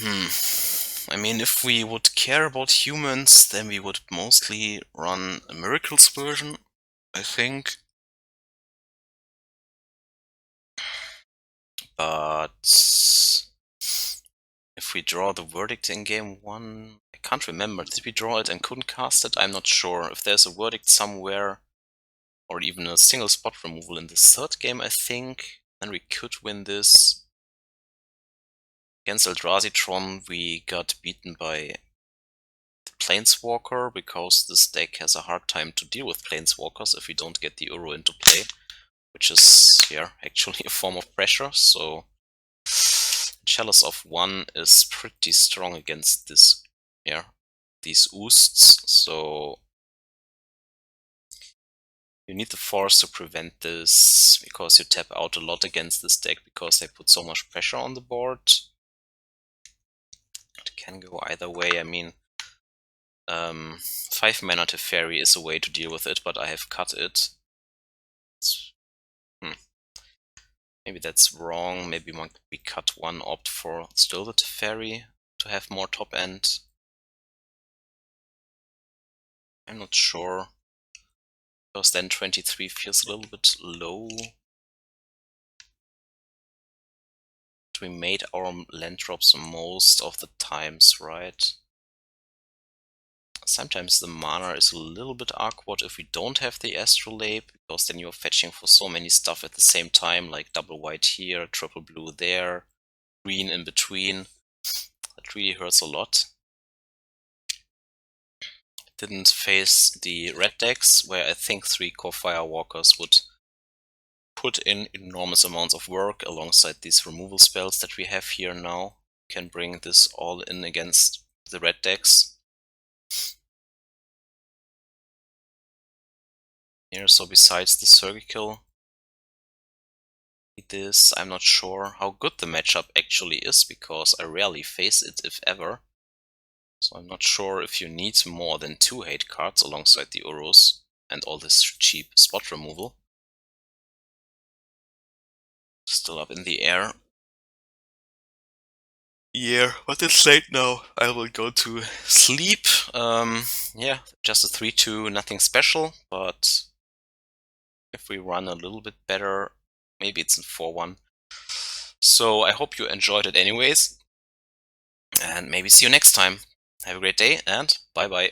I mean, if we would care about humans, then we would mostly run a Miracles version, I think. But if if we draw the Verdict in game 1. I can't remember. Did we draw it and couldn't cast it? I'm not sure. If there's a Verdict somewhere, or even a single spot removal in the third game, I think, then we could win this. Against Eldrazi we got beaten by the Planeswalker, because this deck has a hard time to deal with Planeswalkers if we don't get the Uro into play, which is, yeah, actually a form of pressure, so Chalice of 1 is pretty strong against this, yeah, these Ousts, so you need the Force to prevent this, because you tap out a lot against this deck because they put so much pressure on the board. It can go either way. I mean, 5 mana Teferi is a way to deal with it, but I have cut it. Maybe that's wrong. Maybe we cut one, opt for still the Teferi to have more top end. I'm not sure, because then 23 feels a little bit low. We made our land drops most of the times, right? Sometimes the mana is a little bit awkward if we don't have the Astrolabe, because then you're fetching for so many stuff at the same time, like double white here, triple blue there, green in between. That really hurts a lot. Didn't face the red decks, where I think 3 Kor Firewalkers would put in enormous amounts of work alongside these removal spells that we have here now. Can bring this all in against the red decks. Here, so besides the Surgical, this, I'm not sure how good the matchup actually is, because I rarely face it, if ever. So I'm not sure if you need more than 2 hate cards alongside the Uros and all this cheap spot removal. Still up in the air. Yeah, but it's late now. I will go to sleep. Yeah, just a 3-2, nothing special, but if we run a little bit better, maybe it's a 4-1. So I hope you enjoyed it anyways, and maybe see you next time. Have a great day, and bye bye.